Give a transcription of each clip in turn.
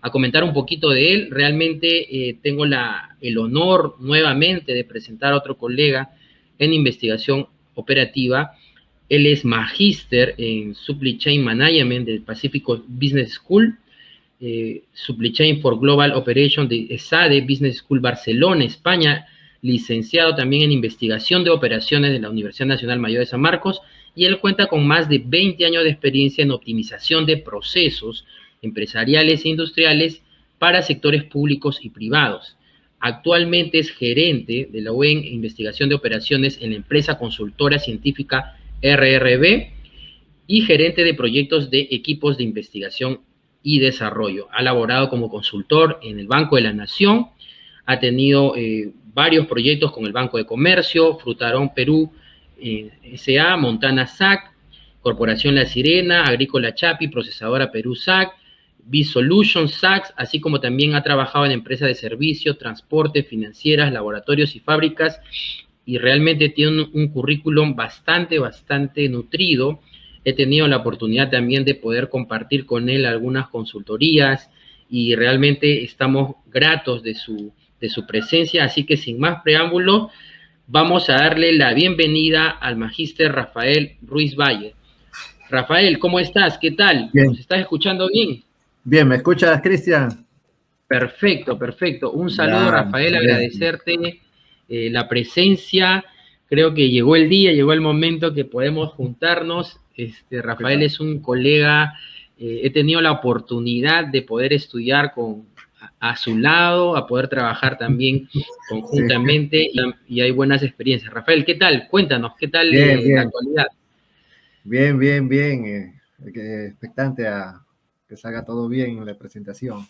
a comentar un poquito de él. Realmente tengo el honor nuevamente de presentar a otro colega en investigación operativa. Él es magíster en Supply Chain Management del Pacific Business School, Supply Chain for Global Operation de ESADE Business School Barcelona, España, licenciado también en investigación de operaciones de la Universidad Nacional Mayor de San Marcos, y él cuenta con más de 20 años de experiencia en optimización de procesos empresariales e industriales para sectores públicos y privados. Actualmente es gerente de la UEN Investigación de Operaciones en la empresa consultora científica RRB y gerente de proyectos de equipos de investigación y desarrollo. Ha laborado como consultor en el Banco de la Nación, ha tenido varios proyectos con el Banco de Comercio, Frutarón Perú S.A., Montana SAC, Corporación La Sirena, Agrícola Chapi, Procesadora Perú SAC, B-Solutions SAC, así como también ha trabajado en empresas de servicio, transporte, financieras, laboratorios y fábricas, y realmente tiene un currículum bastante nutrido. He tenido la oportunidad también de poder compartir con él algunas consultorías y realmente estamos gratos de su presencia, así que sin más preámbulo, vamos a darle la bienvenida al magíster Rafael Ruiz Valle. Rafael, ¿cómo estás? ¿Qué tal? Bien. ¿Nos estás escuchando bien? Bien, ¿me escuchas, Cristian? Perfecto, perfecto. Un saludo, Ya, Rafael, excelente. agradecerte la presencia. Creo que llegó el día, llegó el momento que podemos juntarnos. Rafael es un colega, he tenido la oportunidad de poder estudiar a su lado, a poder trabajar también conjuntamente, Sí. y hay buenas experiencias. Rafael, ¿qué tal? Cuéntanos, ¿qué tal Bien, la bien. actualidad? Bien. Expectante a que salga todo bien en la presentación.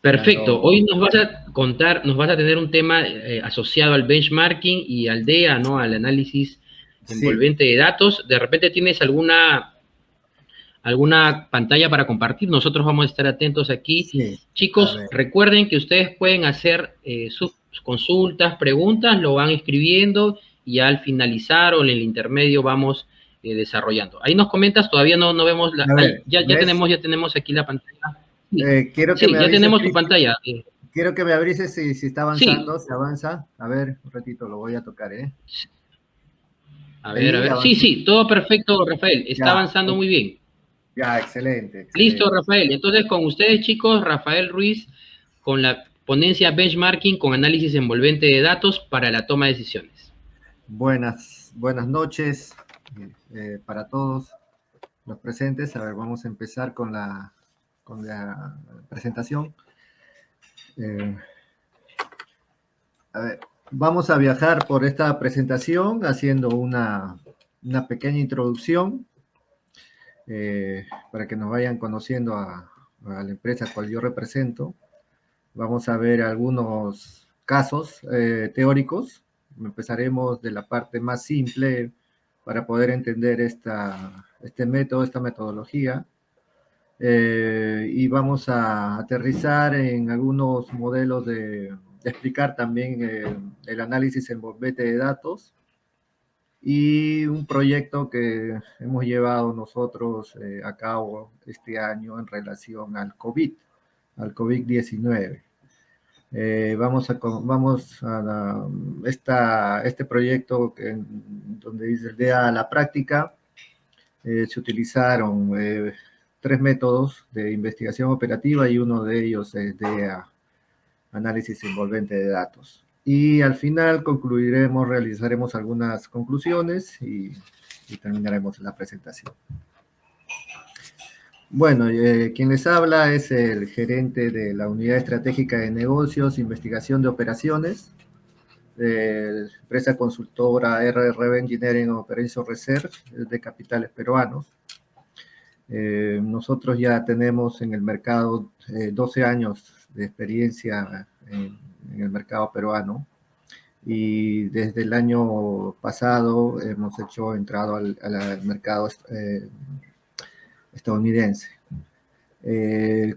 Perfecto. Esperando. Hoy nos vas a contar, nos vas a tener un tema asociado al benchmarking y al DEA, ¿no? Al análisis Sí, envolvente de datos. De repente tienes alguna pantalla para compartir. Nosotros vamos a estar atentos aquí. sí. A Chicos, ver, recuerden que ustedes pueden hacer sus consultas, preguntas, lo van escribiendo y al finalizar o en el intermedio vamos desarrollando. Ahí nos comentas, todavía no vemos a ver, ya ¿ves? tenemos aquí la pantalla. Sí, Quiero que sí, me ya avises, tenemos tu Cristian. pantalla. Quiero que me avises si está Sí, avanzando, se avanza. A ver, un ratito lo voy a tocar, ¿eh? a Ahí ver. Sí, avanzó. sí, todo perfecto, Rafael. Está Ya, avanzando muy bien. ya, excelente, Listo, excelente. Rafael. Entonces, con ustedes, chicos, Rafael Ruiz, con la ponencia Benchmarking con análisis envolvente de datos para la toma de decisiones. Buenas noches para todos los presentes. A ver, vamos a empezar con la presentación. Eh, a ver, vamos a viajar por esta presentación haciendo una pequeña introducción para que nos vayan conociendo a la empresa cual yo represento. Vamos a ver algunos casos teóricos. Empezaremos de la parte más simple para poder entender este método, esta metodología. Y vamos a aterrizar en algunos modelos de explicar también el análisis envolvente de datos y un proyecto que hemos llevado nosotros a cabo este año en relación al COVID-19. Este proyecto donde dice el DEA a la práctica, se utilizaron 3 métodos de investigación operativa y uno de ellos es DEA, análisis envolvente de datos. Y al final realizaremos algunas conclusiones y terminaremos la presentación. Bueno, quien les habla es el gerente de la Unidad Estratégica de Negocios, Investigación de Operaciones, de la empresa consultora RRB Engineering Operations Research de capitales peruanos. Nosotros ya tenemos en el mercado 12 años de experiencia en el mercado peruano y desde el año pasado hemos entrado al mercado estadounidense.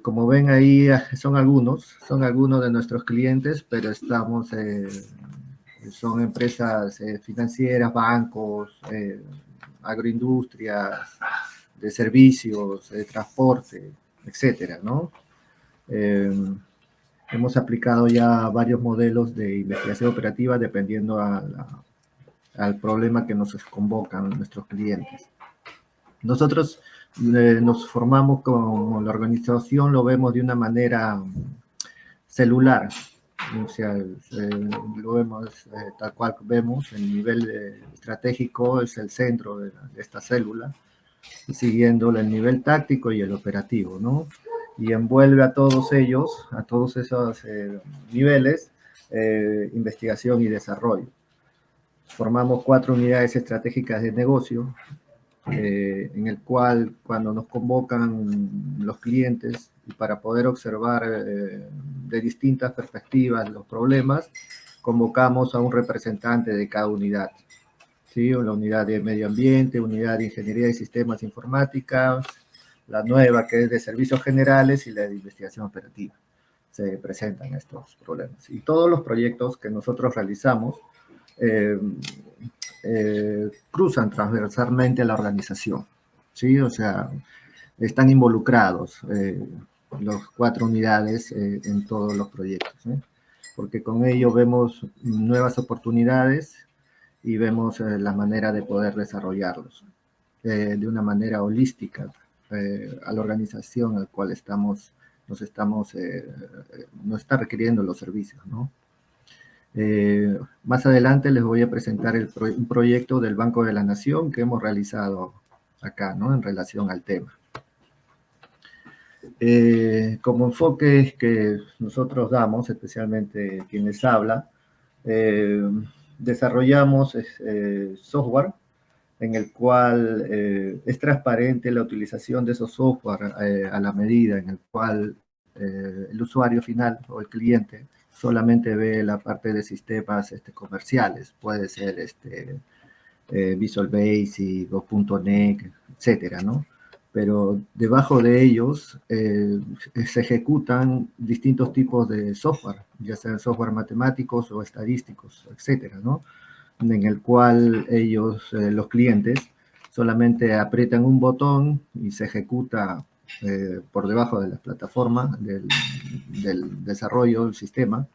Como ven ahí, son algunos de nuestros clientes, pero son empresas financieras, bancos, agroindustrias, de servicios, de transporte, etcétera, ¿no? Hemos aplicado ya varios modelos de investigación operativa dependiendo al problema que nos convocan nuestros clientes. Nosotros nos formamos como la organización, lo vemos de una manera celular, o sea, lo vemos tal cual vemos, el nivel estratégico es el centro de esta célula, siguiendo el nivel táctico y el operativo, ¿no? Y envuelve a todos ellos, a todos esos niveles, investigación y desarrollo. Formamos 4 unidades estratégicas de negocio, en el cual cuando nos convocan los clientes y para poder observar de distintas perspectivas los problemas, convocamos a un representante de cada unidad. ¿Sí? La unidad de medio ambiente, unidad de ingeniería y sistemas informáticos, la nueva que es de servicios generales y la de investigación operativa. Se presentan estos problemas. Y todos los proyectos que nosotros realizamos cruzan transversalmente la organización, ¿sí? O sea, están involucrados los 4 unidades en todos los proyectos, ¿sí? Porque con ello vemos nuevas oportunidades y vemos la manera de poder desarrollarlos de una manera holística a la organización al cual nos está requiriendo los servicios, ¿no? Más adelante les voy a presentar un proyecto del Banco de la Nación que hemos realizado acá, ¿no? En relación al tema. Como enfoque que nosotros damos, especialmente quienes hablan, desarrollamos software en el cual es transparente la utilización de esos software a la medida en el cual el usuario final o el cliente solamente ve la parte de sistemas comerciales, puede ser Visual Basic o .NET, etcétera, ¿no? Pero debajo de ellos se ejecutan distintos tipos de software, ya sean software matemáticos o estadísticos, etcétera, ¿no? En el cual ellos, los clientes, solamente aprietan un botón y se ejecuta por debajo de la plataforma del desarrollo del sistema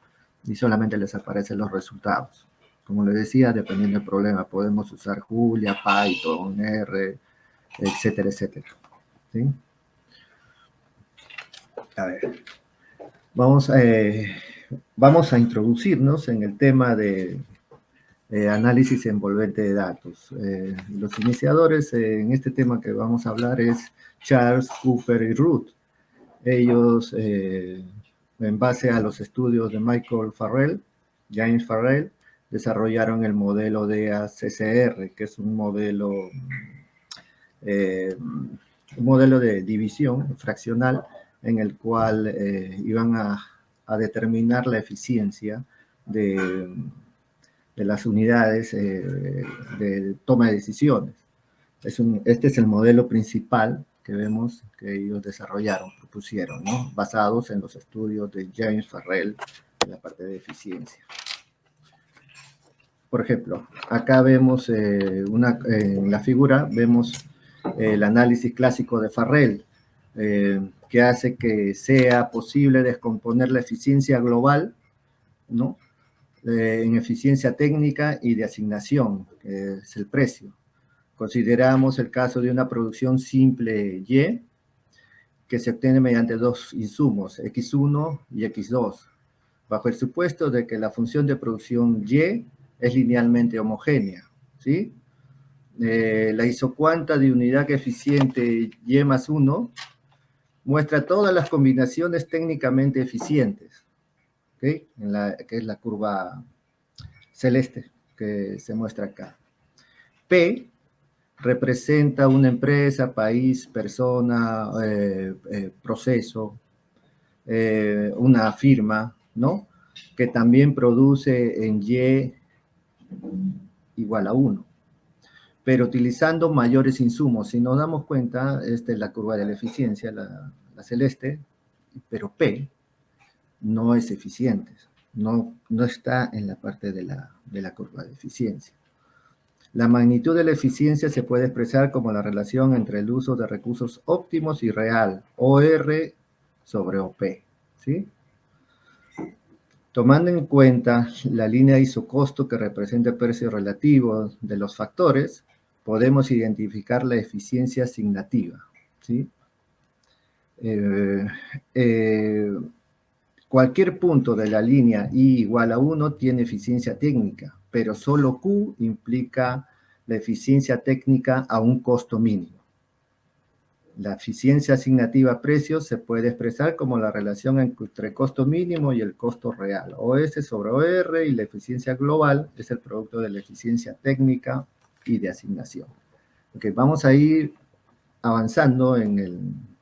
y solamente les aparecen los resultados. Como les decía, dependiendo del problema, podemos usar Julia, Python, R, etcétera, etcétera. ¿Sí? A ver, vamos a introducirnos en el tema de análisis envolvente de datos. Los iniciadores en este tema que vamos a hablar es Charles, Cooper y Ruth. Ellos, en base a los estudios de James Farrell, desarrollaron el modelo de ACCR, que es un modelo de división fraccional en el cual iban a determinar la eficiencia de las unidades de toma de decisiones. Este es el modelo principal que vemos que ellos propusieron, ¿no? Basados en los estudios de James Farrell en la parte de eficiencia. Por ejemplo, acá vemos en la figura, vemos el análisis clásico de Farrell, que hace que sea posible descomponer la eficiencia global, ¿no? En eficiencia técnica y de asignación, que es el precio. Consideramos el caso de una producción simple Y, que se obtiene mediante 2 insumos, X1 y X2, bajo el supuesto de que la función de producción Y es linealmente homogénea, ¿sí? La isocuanta de unidad eficiente Y más 1 muestra todas las combinaciones técnicamente eficientes, ¿okay? Que es la curva celeste que se muestra acá. P representa una empresa, país, persona, proceso, una firma, ¿no? Que también produce en Y igual a 1. Pero utilizando mayores insumos. Si nos damos cuenta, esta es la curva de la eficiencia, la celeste, pero P no es eficiente, no está en la parte de la curva de eficiencia. La magnitud de la eficiencia se puede expresar como la relación entre el uso de recursos óptimos y real, OR sobre OP. ¿sí? Tomando en cuenta la línea isocosto que representa el precio relativo de los factores, podemos identificar la eficiencia asignativa, ¿sí? Eh, eh, Cualquier punto de la línea I igual a 1 tiene eficiencia técnica, pero solo Q implica la eficiencia técnica a un costo mínimo. La eficiencia asignativa precio se puede expresar como la relación entre el costo mínimo y el costo real, OS sobre OR, y la eficiencia global es el producto de la eficiencia técnica y de asignación. Okay, vamos a ir avanzando en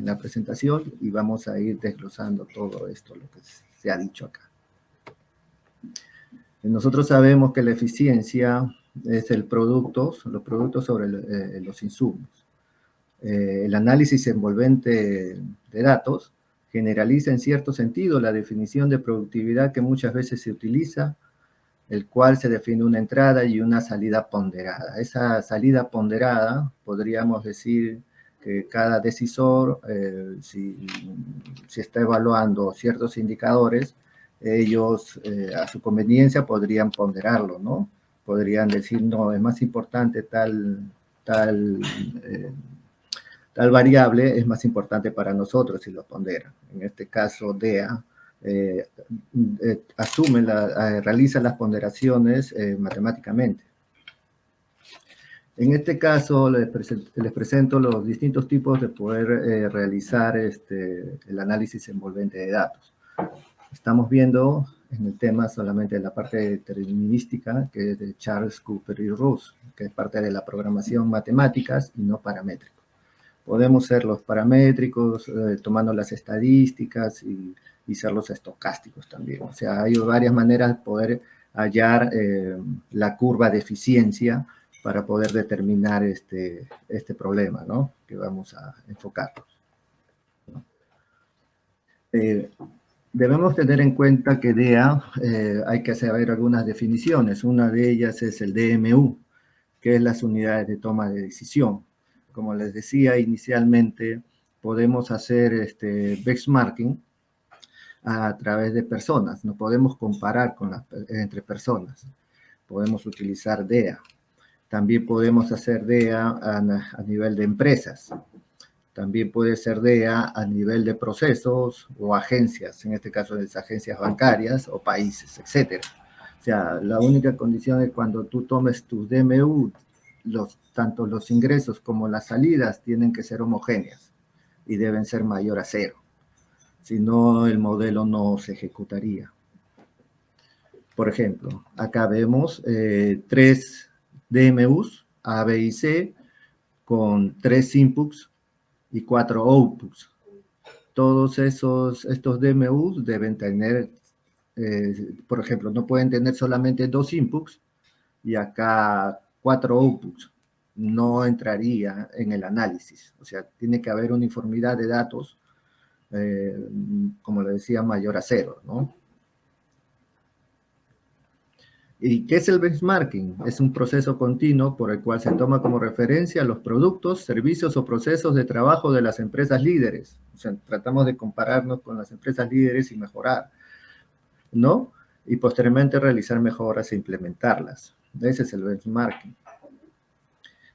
la presentación y vamos a ir desglosando todo esto, lo que se ha dicho acá. Nosotros sabemos que la eficiencia es los productos sobre los insumos. El análisis envolvente de datos generaliza en cierto sentido la definición de productividad que muchas veces se utiliza, el cual se define una entrada y una salida ponderada. Esa salida ponderada, podríamos decir que cada decisor, si está evaluando ciertos indicadores, ellos a su conveniencia podrían ponderarlo, ¿no? Podrían decir, no, es más importante tal variable, es más importante para nosotros si lo ponderan. En este caso, DEA realiza las ponderaciones matemáticamente. En este caso, les presento los distintos tipos de poder realizar el análisis envolvente de datos. Estamos viendo en el tema solamente de la parte determinística, que es de Charles, Cooper y Roos, que es parte de la programación matemáticas y no paramétrico. Podemos ser los paramétricos, tomando las estadísticas y ser los estocásticos también. O sea, hay varias maneras de poder hallar la curva de eficiencia para poder determinar este problema, ¿no? Que vamos a enfocar. Debemos tener en cuenta que DEA hay que saber algunas definiciones. Una de ellas es el DMU, que es las unidades de toma de decisión. Como les decía inicialmente, podemos hacer benchmarking a través de personas. No podemos comparar entre personas. Podemos utilizar DEA. También podemos hacer DEA a nivel de empresas. También puede ser DEA a nivel de procesos o agencias, en este caso de agencias bancarias o países, etc. O sea, la única condición es cuando tú tomes tus DMU, tanto los ingresos como las salidas tienen que ser homogéneas y deben ser mayor a 0. Si no, el modelo no se ejecutaría. Por ejemplo, acá vemos 3 DMUs, A, B y C, con 3 inputs y 4 outputs. Todos estos DMUs deben tener, por ejemplo, no pueden tener solamente 2 inputs y acá 4 outputs. No entraría en el análisis. O sea, tiene que haber uniformidad de datos, como le decía, mayor a 0, ¿no? ¿Y qué es el benchmarking? Es un proceso continuo por el cual se toma como referencia los productos, servicios o procesos de trabajo de las empresas líderes. O sea, tratamos de compararnos con las empresas líderes y mejorar, ¿no? Y posteriormente realizar mejoras e implementarlas. Ese es el benchmarking.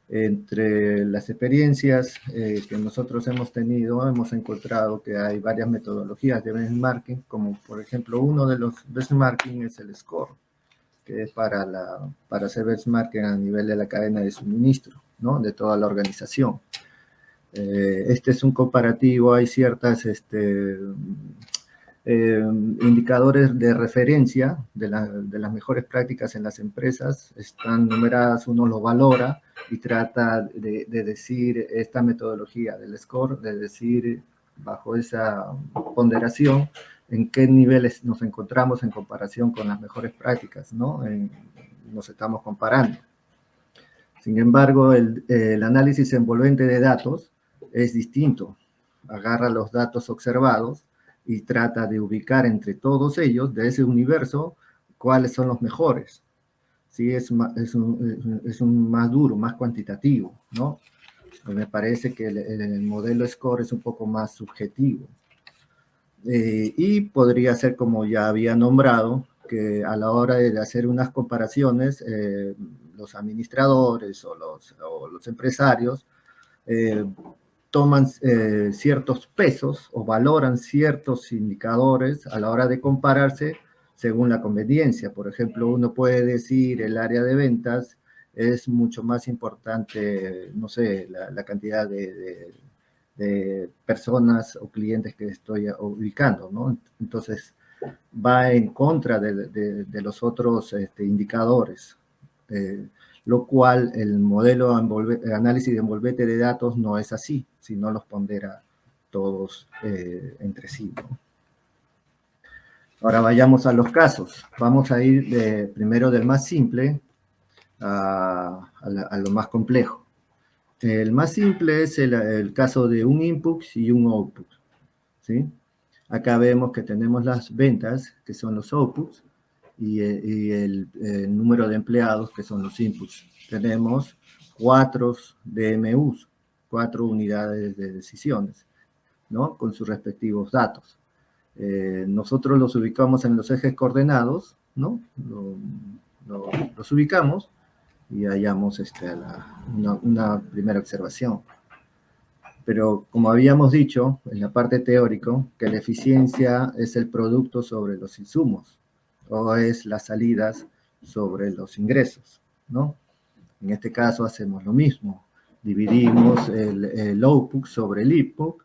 Entre las experiencias que nosotros hemos tenido, hemos encontrado que hay varias metodologías de benchmarking, como por ejemplo uno de los benchmarking es el SCORE, que es para hacer benchmarking a nivel de la cadena de suministro, ¿no? De toda la organización. Este es un comparativo, hay ciertas indicadores de referencia de las mejores prácticas en las empresas, están numeradas, uno lo valora y trata de decir esta metodología del SCORE, de decir bajo esa ponderación en qué niveles nos encontramos en comparación con las mejores prácticas, ¿no? Nos estamos comparando. Sin embargo, el análisis envolvente de datos es distinto. Agarra los datos observados y trata de ubicar entre todos ellos, de ese universo, cuáles son los mejores. Sí, es un más duro, más cuantitativo, ¿no? Me parece que el modelo SCORE es un poco más subjetivo. Y podría ser, como ya había nombrado, que a la hora de hacer unas comparaciones, los administradores o los empresarios toman ciertos pesos o valoran ciertos indicadores a la hora de compararse según la conveniencia. Por ejemplo, uno puede decir el área de ventas es mucho más importante, no sé, la cantidad de personas o clientes que estoy ubicando, ¿no? Entonces, va en contra de los otros indicadores, lo cual el modelo análisis de envolvente de datos no es así, sino los pondera todos entre sí, ¿no? Ahora vayamos a los casos. Vamos a ir primero del más simple a lo más complejo. El más simple es el caso de un input y un output, ¿sí? Acá vemos que tenemos las ventas, que son los outputs, y el número de empleados, que son los inputs. Tenemos 4 DMUs, 4 unidades de decisiones, ¿no? Con sus respectivos datos. Nosotros los ubicamos en los ejes coordenados, ¿no? Los ubicamos y hallamos una primera observación. Pero como habíamos dicho en la parte teórica, que la eficiencia es el producto sobre los insumos o es las salidas sobre los ingresos, ¿no? En este caso hacemos lo mismo. Dividimos el output sobre el input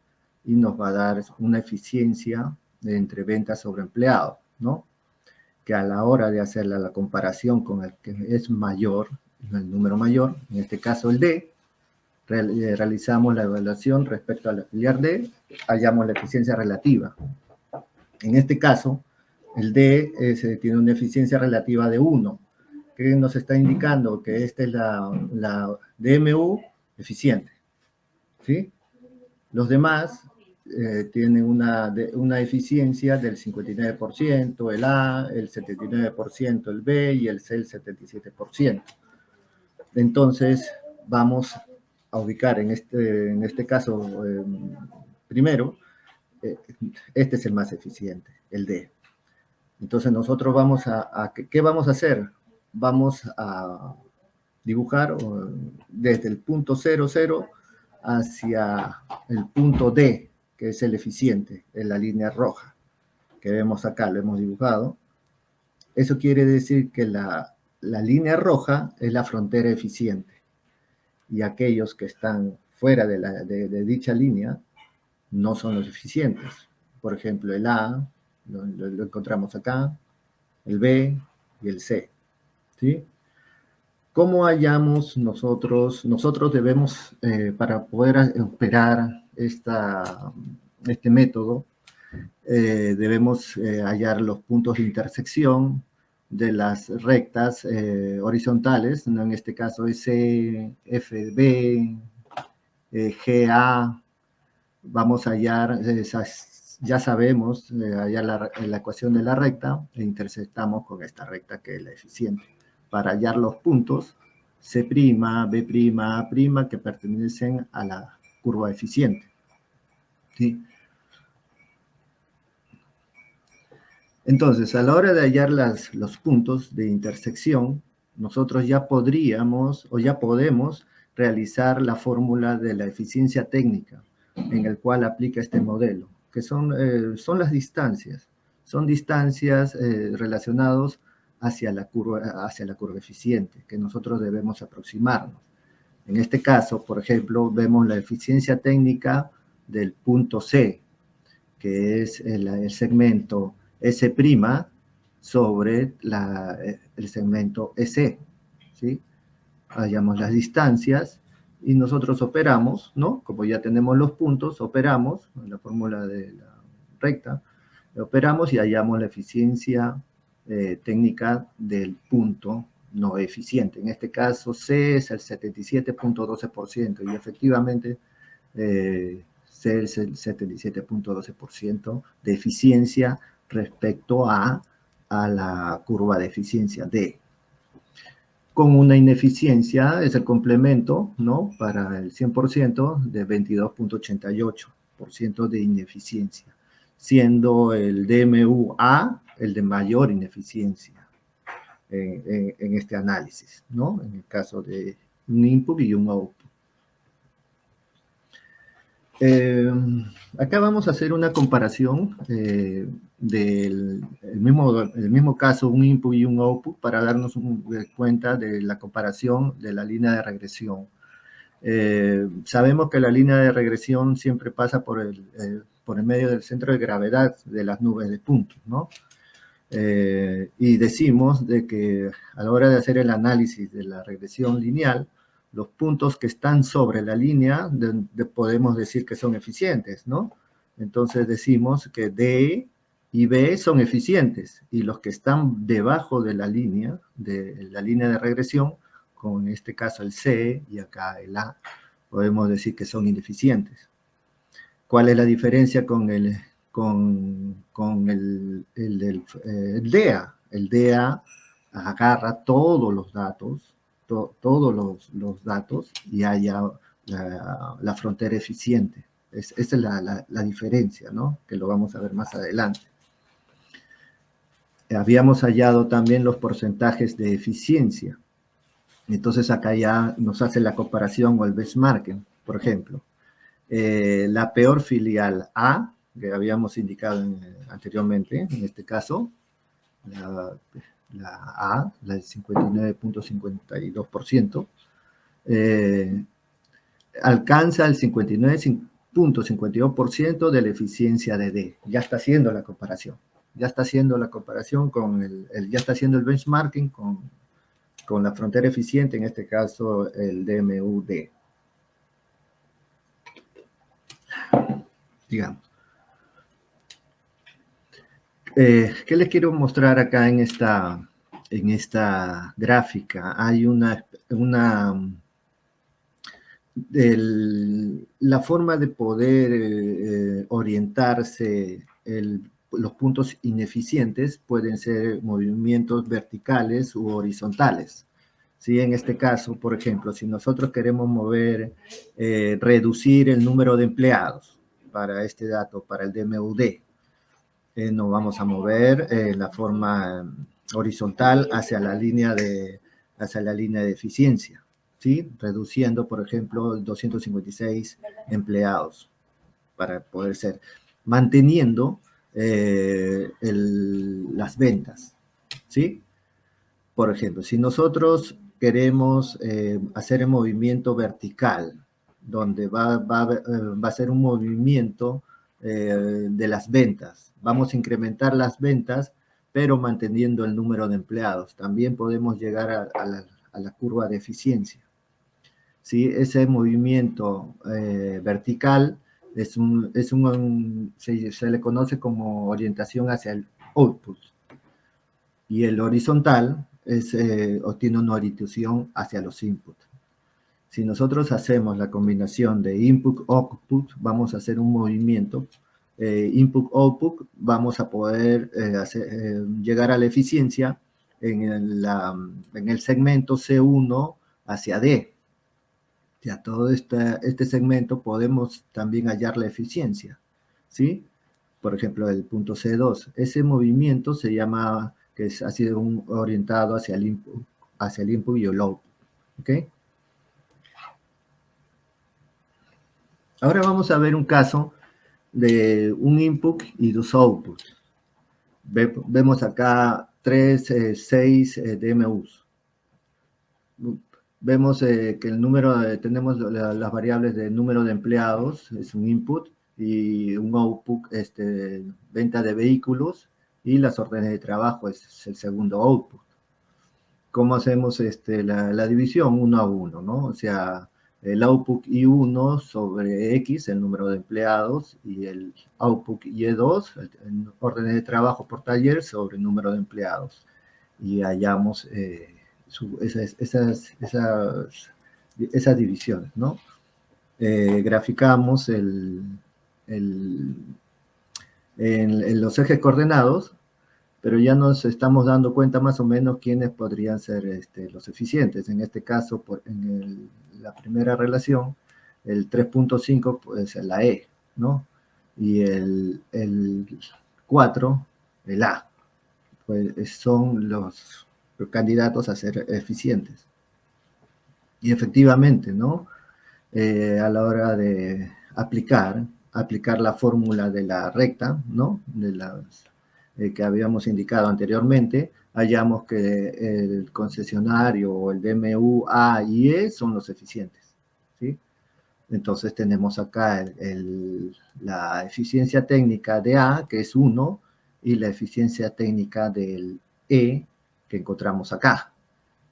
y nos va a dar una eficiencia entre ventas sobre empleado, ¿no? Que a la hora de hacer la comparación con el que es mayor, el número mayor, en este caso el D, realizamos la evaluación respecto al auxiliar D, hallamos la eficiencia relativa. En este caso, el D tiene una eficiencia relativa de 1, que nos está indicando que esta es la DMU eficiente, ¿sí? Los demás tienen una eficiencia del 59%, el A, el 79%, el B y el C el 77%. Entonces, vamos a ubicar en este caso primero, este es el más eficiente, el D. Entonces nosotros vamos ¿qué vamos a hacer? Vamos a dibujar desde el punto 00 hacia el punto D, que es el eficiente, en la línea roja, que vemos acá, lo hemos dibujado. Eso quiere decir que la línea roja es la frontera eficiente. Y aquellos que están fuera de dicha línea no son los eficientes. Por ejemplo, el A lo encontramos acá, el B y el C, ¿sí? ¿Cómo hallamos nosotros? Nosotros debemos, para poder operar este método, debemos hallar los puntos de intersección de las rectas horizontales, ¿no? En este caso S, F, B, GA. Vamos a hallar ya sabemos hallar la ecuación de la recta e intersectamos con esta recta que es la eficiente. Para hallar los puntos C', B', A', que pertenecen a la curva eficiente, ¿sí? Entonces, a la hora de hallar los puntos de intersección, nosotros ya podríamos o ya podemos realizar la fórmula de la eficiencia técnica en el cual aplica este modelo, que son las distancias. Son distancias relacionadas hacia la curva eficiente, que nosotros debemos aproximarnos. En este caso, por ejemplo, vemos la eficiencia técnica del punto C, que es el segmento S' sobre el segmento EC, ¿sí? Hallamos las distancias y nosotros operamos, ¿no? Como ya tenemos los puntos, operamos en la fórmula de la recta, operamos y hallamos la eficiencia técnica del punto no eficiente. En este caso, C es el 77.12% y efectivamente C es el 77.12% de eficiencia respecto a la curva de eficiencia D. Con una ineficiencia, es el complemento, ¿no? Para el 100% de 22.88% de ineficiencia. siendo el DMU-A el de mayor ineficiencia en este análisis, ¿no? En el caso de un input y un output. Acá vamos a hacer una comparación del mismo caso, un input y un output, para darnos cuenta de la comparación de la línea de regresión. Sabemos que la línea de regresión siempre pasa por el medio del centro de gravedad de las nubes de puntos, ¿no? Y decimos de que a la hora de hacer el análisis de la regresión lineal, los puntos que están sobre la línea podemos decir que son eficientes, ¿no? Entonces decimos que D y B son eficientes, y los que están debajo de la línea de regresión, con en este caso el C y acá el A, podemos decir que son ineficientes. ¿Cuál es la diferencia con el DEA? El DEA agarra todos los datos, los datos, y haya la frontera eficiente. Esa es la diferencia, ¿no? Que lo vamos a ver más adelante. Habíamos hallado también los porcentajes de eficiencia. Entonces acá ya nos hace la comparación o el benchmarking, por ejemplo. La peor filial A, que habíamos indicado anteriormente, en este caso, la A, la del 59.52%, alcanza el 59.52% de la eficiencia de D. Ya está haciendo la comparación. Ya está haciendo la comparación ya está haciendo el benchmarking con la frontera eficiente, en este caso el DMU-D. Digamos. ¿Qué les quiero mostrar acá en esta gráfica? Hay la forma de poder orientarse, los puntos ineficientes pueden ser movimientos verticales u horizontales. ¿Sí? En este caso, por ejemplo, si nosotros queremos reducir el número de empleados para este dato, para el DMUD, nos vamos a mover la forma horizontal hacia la línea de eficiencia, ¿sí? Reduciendo, por ejemplo, 256 empleados para poder ser, manteniendo las ventas, ¿sí? Por ejemplo, si nosotros queremos hacer el movimiento vertical, donde va a ser un movimiento de las ventas, vamos a incrementar las ventas, pero manteniendo el número de empleados. También podemos llegar a la curva de eficiencia. ¿Sí? Ese movimiento vertical se le conoce como orientación hacia el output. Y el horizontal tiene una orientación hacia los inputs. Si nosotros hacemos la combinación de input-output, vamos a hacer un movimiento input-output, vamos a poder llegar a la eficiencia en el segmento C1 hacia D. Ya todo este segmento podemos también hallar la eficiencia, ¿sí? Por ejemplo, el punto C2. Ese movimiento se llama, ha sido orientado hacia el input y el output, ¿ok? Ahora vamos a ver un caso de un input y dos outputs. Vemos acá 6 DMUs. Vemos que tenemos las variables de número de empleados, es un input, y un output, venta de vehículos, y las órdenes de trabajo es el segundo output. ¿Cómo hacemos la división? 1 a 1, ¿no? O sea, el output I1 sobre X, el número de empleados, y el output Y2, el órdenes de trabajo por taller, sobre el número de empleados. Y hallamos esas divisiones, ¿no? Graficamos en los ejes coordenados, pero ya nos estamos dando cuenta más o menos quiénes podrían ser los eficientes. En este caso, la primera relación, el 3.5 puede ser la E, ¿no? y el 4, el A. Pues son los candidatos a ser eficientes. Y efectivamente, ¿no? A la hora de aplicar la fórmula de la recta, ¿no? De las que habíamos indicado anteriormente, hallamos que el concesionario o el DMU A y E son los eficientes, ¿sí? Entonces tenemos acá la eficiencia técnica de A, que es 1, y la eficiencia técnica del E, que encontramos acá.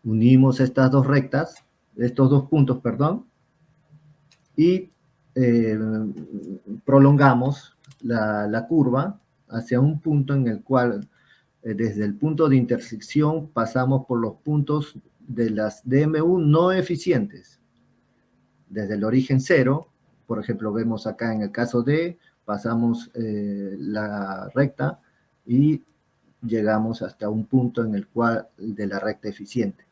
Unimos estas dos rectas, estos dos puntos, perdón, y prolongamos la curva hacia un punto en el cual, desde el punto de intersección, pasamos por los puntos de las DMU no eficientes. Desde el origen cero, por ejemplo, vemos acá en el caso de, pasamos la recta y llegamos hasta un punto en el cual de la recta eficiente.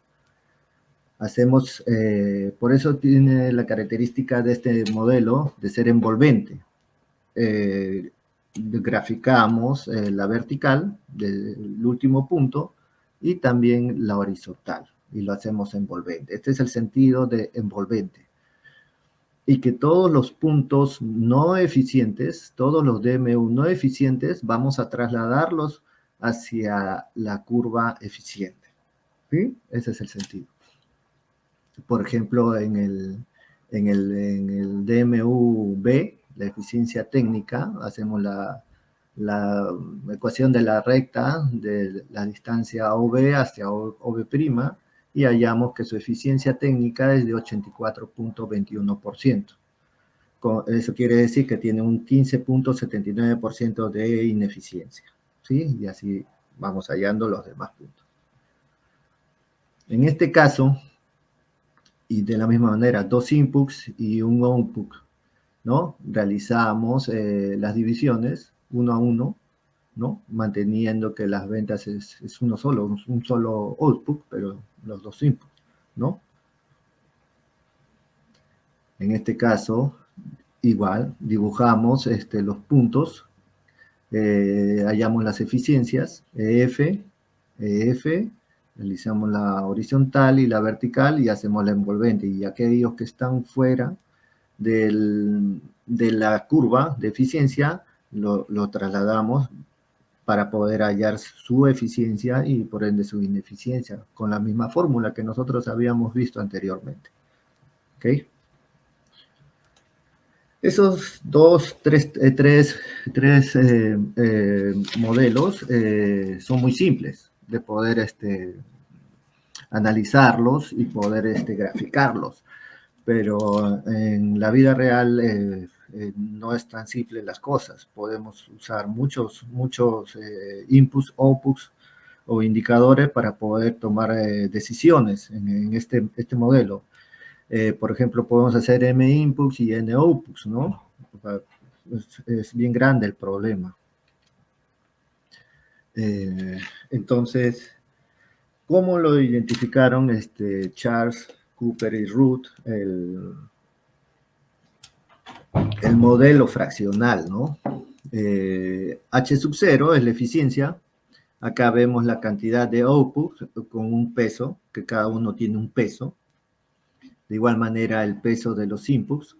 Hacemos, por eso tiene la característica de este modelo de ser envolvente. Graficamos la vertical del último punto y también la horizontal, y lo hacemos envolvente. Este es el sentido de envolvente. Y que todos los puntos no eficientes, todos los DMU no eficientes, vamos a trasladarlos hacia la curva eficiente. ¿Sí? Ese es el sentido. Por ejemplo, en el DMU-B, la eficiencia técnica, hacemos la ecuación de la recta de la distancia OB hacia OB', y hallamos que su eficiencia técnica es de 84.21%. Eso quiere decir que tiene un 15.79% de ineficiencia, ¿sí? Y así vamos hallando los demás puntos. En este caso, y de la misma manera, dos inputs y un output, ¿no? Realizamos las divisiones 1 a 1, ¿no? Manteniendo que las ventas es un solo output, pero los dos inputs, ¿no? En este caso, igual, dibujamos los puntos, hallamos las eficiencias, EF, realizamos la horizontal y la vertical y hacemos la envolvente. Y aquellos que están fuera de la curva de eficiencia, lo trasladamos para poder hallar su eficiencia y por ende su ineficiencia, con la misma fórmula que nosotros habíamos visto anteriormente. ¿Ok? Esos tres modelos son muy simples de poder analizarlos y poder graficarlos, pero en la vida real no es tan simple las cosas. Podemos usar muchos inputs, outputs o indicadores para poder tomar decisiones en este modelo. Por ejemplo, podemos hacer M inputs y N outputs, ¿no? Es bien grande el problema. Entonces, ¿cómo lo identificaron Charles, Cooper y Root? El modelo fraccional, ¿no? H sub 0 es la eficiencia. Acá vemos la cantidad de outputs con un peso, que cada uno tiene un peso. De igual manera, el peso de los inputs,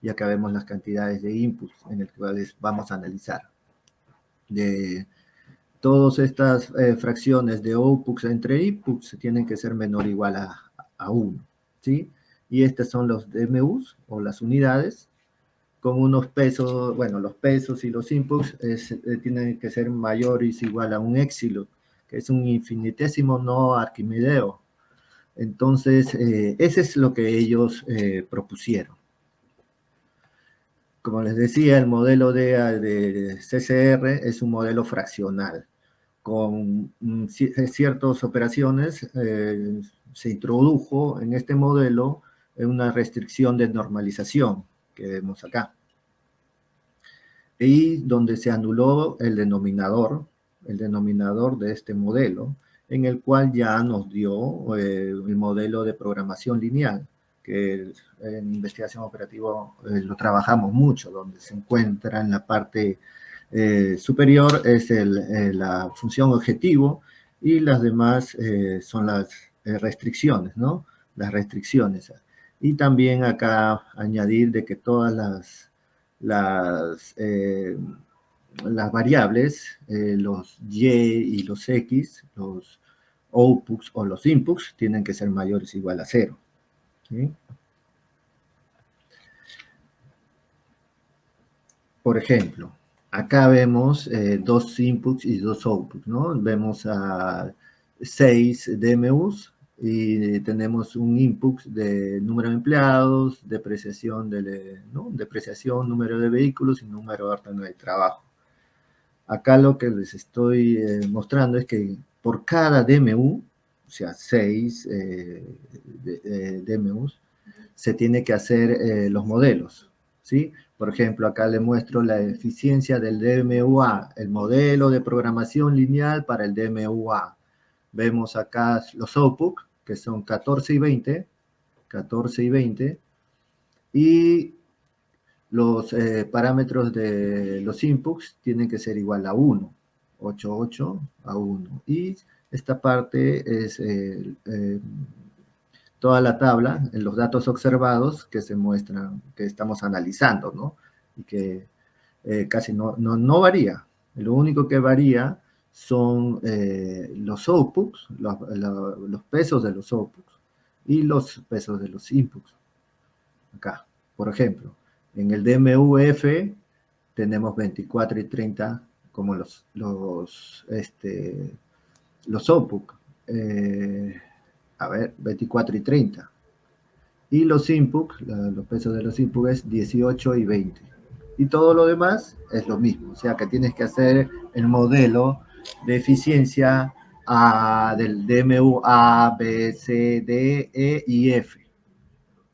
y acá vemos las cantidades de inputs en las cuales vamos a analizar. De todas estas fracciones de outputs entre inputs tienen que ser menor o igual a 1, ¿sí? Y estos son los DMUs, o las unidades, con unos pesos, bueno, los pesos y los inputs tienen que ser mayores o igual a un épsilon, que es un infinitésimo no arquimedeo. Entonces, ese es lo que ellos propusieron. Como les decía, el modelo de CCR es un modelo fraccional. Con ciertas operaciones se introdujo en este modelo una restricción de normalización que vemos acá. Y donde se anuló el denominador de este modelo, en el cual ya nos dio el modelo de programación lineal, que en investigación operativa lo trabajamos mucho, donde se encuentra en la parte superior es la función objetivo y las demás son las restricciones, ¿no? Las restricciones. Y también acá añadir de que todas las variables, los y y los x, los outputs o los inputs, tienen que ser mayores o igual a 0. ¿Sí? Por ejemplo, acá vemos 2 inputs y 2 outputs, ¿no? Vemos a 6 DMUs y tenemos un input de número de empleados, depreciación, ¿no? Depreciación, número de vehículos y número de órdenes de trabajo. Acá lo que les estoy mostrando es que por cada DMU, o sea, 6 DMUs, se tiene que hacer los modelos, ¿sí? Por ejemplo, acá le muestro la eficiencia del DMU-A, el modelo de programación lineal para el DMU-A. Vemos acá los outputs, que son 14 y 20, 14 y 20, y los parámetros de los inputs tienen que ser igual a 1, 8, 8 a 1. Y esta parte es toda la tabla, en los datos observados que se muestran, que estamos analizando, ¿no? Y que casi no varía. Lo único que varía son los outputs, los pesos de los outputs y los pesos de los inputs. Acá, por ejemplo, en el DMUF tenemos 24 y 30 como los outputs. A ver, 24 y 30. Y los inputs, los pesos de los inputs es 18 y 20. Y todo lo demás es lo mismo. O sea que tienes que hacer el modelo de eficiencia del DMU A, B, C, D, E y F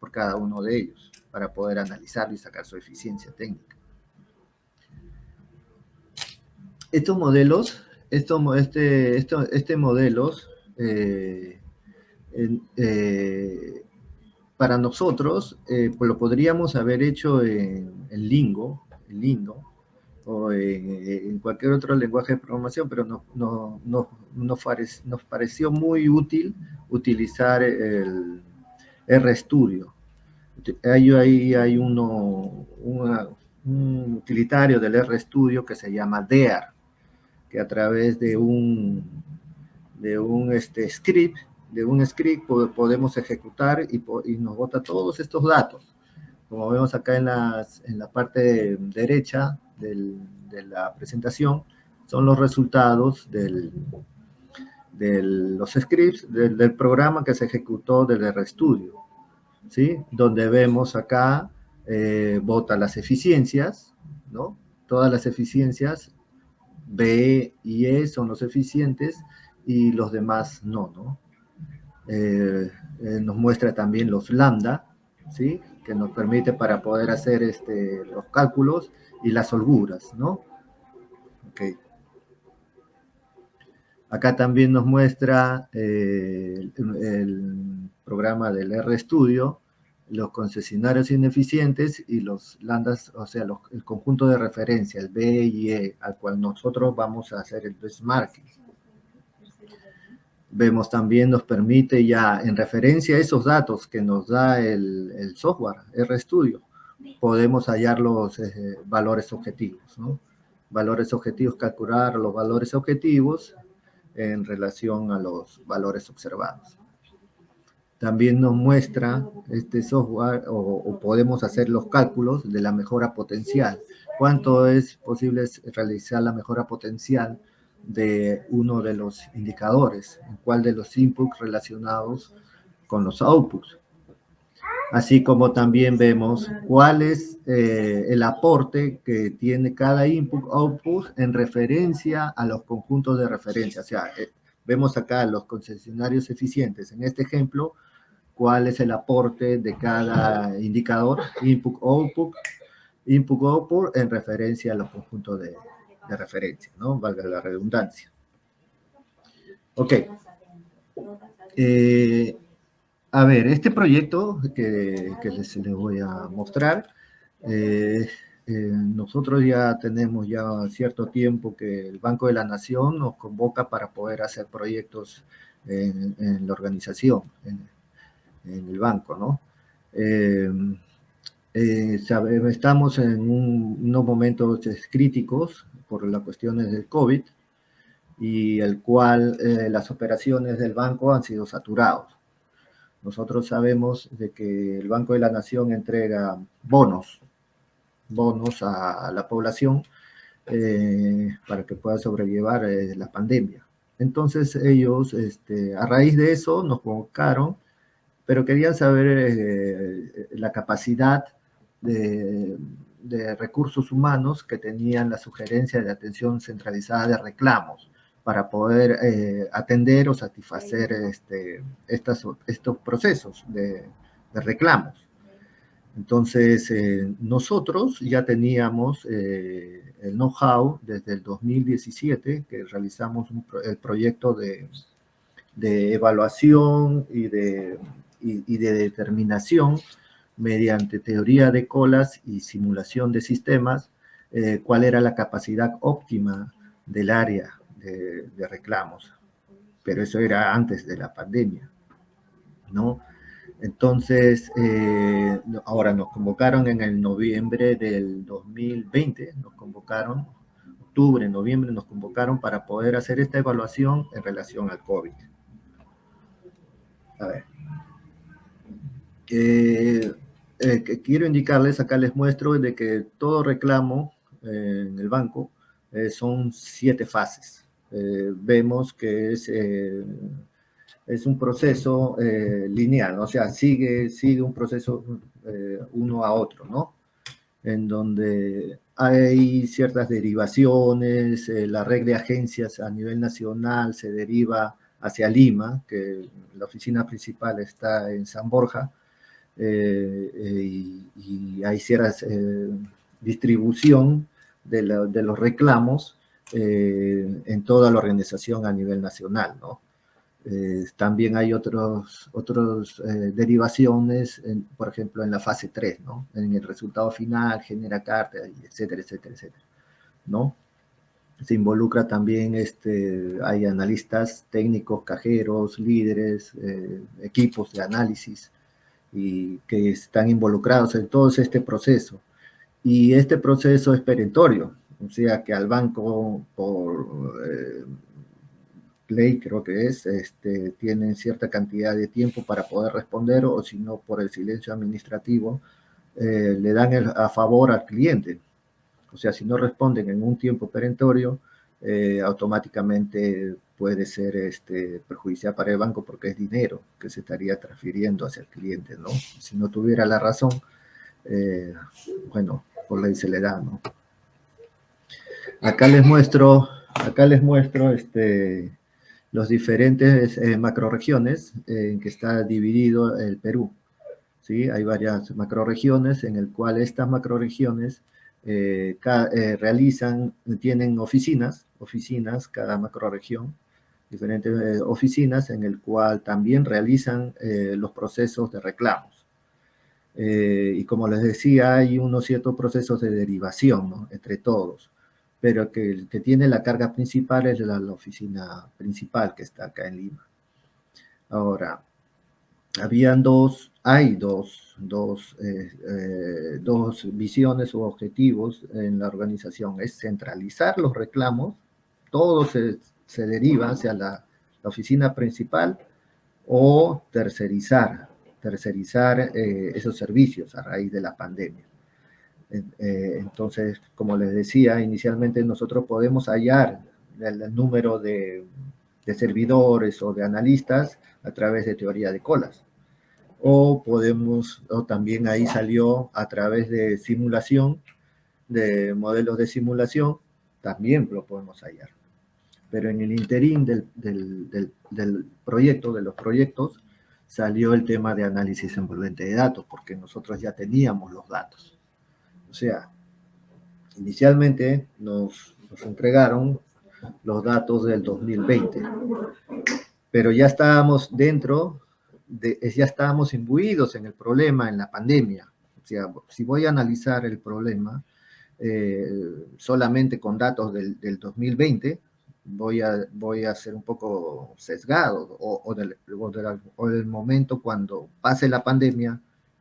por cada uno de ellos para poder analizarlo y sacar su eficiencia técnica. Estos modelos, modelos para nosotros pues lo podríamos haber hecho en Lingo, o en cualquier otro lenguaje de programación, pero nos pareció muy útil utilizar el RStudio. Ahí hay un utilitario del RStudio que se llama DEAR, que a través de un script podemos ejecutar y nos bota todos estos datos. Como vemos acá en la parte derecha de la presentación, son los resultados de los scripts del programa que se ejecutó del RStudio, ¿sí? Donde vemos acá, bota las eficiencias, ¿no? Todas las eficiencias, B y E son los eficientes y los demás no. Nos muestra también los lambda, ¿sí? Que nos permite para poder hacer los cálculos y las holguras, ¿no? Okay. Acá también nos muestra el programa del RStudio, los concesionarios ineficientes y los lambdas, o sea, el conjunto de referencia, el B y E, al cual nosotros vamos a hacer el benchmarking. Vemos también, nos permite ya, en referencia a esos datos que nos da el software, RStudio, podemos hallar los valores objetivos, ¿no? Valores objetivos, calcular los valores objetivos en relación a los valores observados. También nos muestra este software o podemos hacer los cálculos de la mejora potencial. ¿Cuánto es posible realizar la mejora potencial de uno de los indicadores? ¿En cuál de los inputs relacionados con los outputs? Así como también vemos cuál es el aporte que tiene cada input-output en referencia a los conjuntos de referencia. O sea, vemos acá los concesionarios eficientes. En este ejemplo, cuál es el aporte de cada indicador, input-output, en referencia a los conjuntos de referencia, ¿no? Valga la redundancia. Ok. A ver, este proyecto que les voy a mostrar, nosotros ya tenemos ya cierto tiempo que el Banco de la Nación nos convoca para poder hacer proyectos en la organización, en el banco, ¿no? Estamos en unos momentos críticos por las cuestiones del COVID y el cual las operaciones del banco han sido saturados. Nosotros sabemos de que el Banco de la Nación entrega bonos a la población para que pueda sobrellevar la pandemia. Entonces ellos, a raíz de eso, nos convocaron, pero querían saber la capacidad de, de recursos humanos que tenían la sugerencia de atención centralizada de reclamos para poder atender o satisfacer estos procesos de reclamos. Entonces, nosotros ya teníamos el know-how desde el 2017, que realizamos el proyecto de evaluación y de determinación mediante teoría de colas y simulación de sistemas, cuál era la capacidad óptima del área de reclamos. Pero eso era antes de la pandemia, ¿no? Entonces, ahora nos convocaron en el noviembre del 2020, nos convocaron, octubre, noviembre, nos convocaron para poder hacer esta evaluación en relación al COVID. A ver. Quiero indicarles, acá les muestro de que todo reclamo en el banco son 7 fases. Vemos que es un proceso lineal, o sea, sigue un proceso uno a otro, ¿no? En donde hay ciertas derivaciones, la red de agencias a nivel nacional se deriva hacia Lima, que la oficina principal está en San Borja, y hay ciertas distribución de los reclamos en toda la organización a nivel nacional, ¿no? También hay otros derivaciones, por ejemplo, en la fase 3, ¿no? En el resultado final, genera carta, etcétera, etcétera, etcétera, ¿no? Se involucra también, hay analistas técnicos, cajeros, líderes, equipos de análisis, y que están involucrados en todo este proceso. Y este proceso es perentorio, o sea que al banco, por ley creo que es, tienen cierta cantidad de tiempo para poder responder, o si no, por el silencio administrativo, le dan a favor al cliente. O sea, si no responden en un tiempo perentorio, automáticamente puede ser perjudicial para el banco porque es dinero que se estaría transfiriendo hacia el cliente, ¿no? Si no tuviera la razón, bueno, por ley se le da, ¿no? Acá les muestro los diferentes macroregiones en que está dividido el Perú, ¿sí? Hay varias macroregiones en el cual estas macroregiones tienen oficinas, cada macroregión, diferentes oficinas en el cual también realizan los procesos de reclamos. Y como les decía, hay unos ciertos procesos de derivación, ¿no? Entre todos, pero que el que tiene la carga principal es la oficina principal que está acá en Lima. Ahora, hay dos visiones o objetivos en la organización. Es centralizar los reclamos, todo se deriva hacia la oficina principal, o tercerizar esos servicios a raíz de la pandemia. Entonces, como les decía, inicialmente nosotros podemos hallar el número de servidores o de analistas a través de teoría de colas. O también ahí salió a través de simulación, de modelos de simulación, también lo podemos hallar. Pero en el interín del proyecto, de los proyectos, salió el tema de análisis envolvente de datos, porque nosotros ya teníamos los datos. O sea, inicialmente nos entregaron los datos del 2020, pero ya estábamos dentro ya estábamos imbuidos en el problema en la pandemia. O sea, si voy a analizar el problema solamente con datos del 2020, voy a ser un poco sesgado, o del momento cuando pase la pandemia,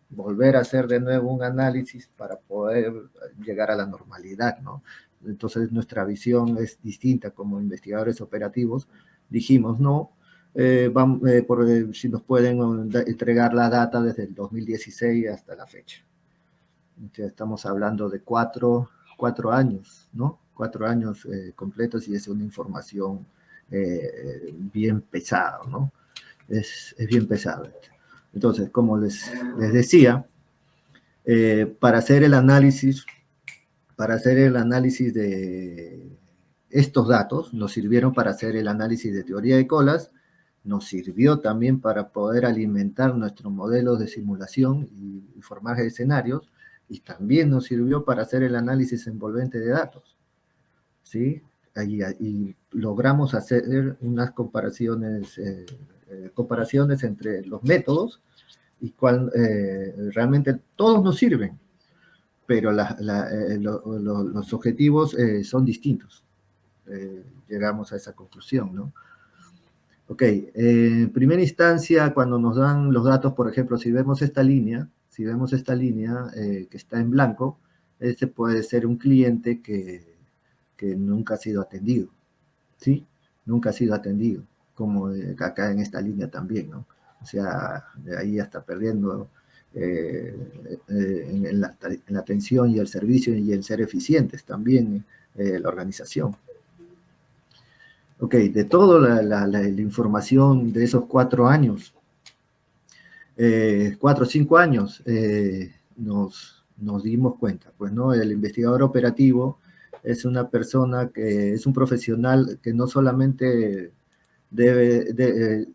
volver a hacer de nuevo un análisis para poder llegar a la normalidad, ¿no? Entonces nuestra visión es distinta como investigadores operativos. Dijimos, no, si nos pueden entregar la data desde el 2016 hasta la fecha. Entonces, estamos hablando de cuatro años, ¿no? 4 años completos, y es una información bien pesada, ¿no? Es bien pesada. Entonces, como les decía, para hacer el análisis de estos datos, nos sirvieron para hacer el análisis de teoría de colas, nos sirvió también para poder alimentar nuestros modelos de simulación y formar escenarios, y también nos sirvió para hacer el análisis envolvente de datos, ¿sí? Y logramos hacer unas comparaciones entre los métodos, y realmente todos nos sirven, pero los objetivos son distintos. Llegamos a esa conclusión, ¿no? Ok, en primera instancia, cuando nos dan los datos, por ejemplo, si vemos esta línea que está en blanco, este puede ser un cliente que nunca ha sido atendido, ¿sí? Nunca ha sido atendido, como acá en esta línea también, ¿no? O sea, de ahí ya está perdiendo en la atención y el servicio, y en ser eficientes también la organización. Ok, de toda la información de esos 4 años, 4 o 5 años, nos dimos cuenta, pues, ¿no? El investigador operativo es una persona es un profesional que no solamente debe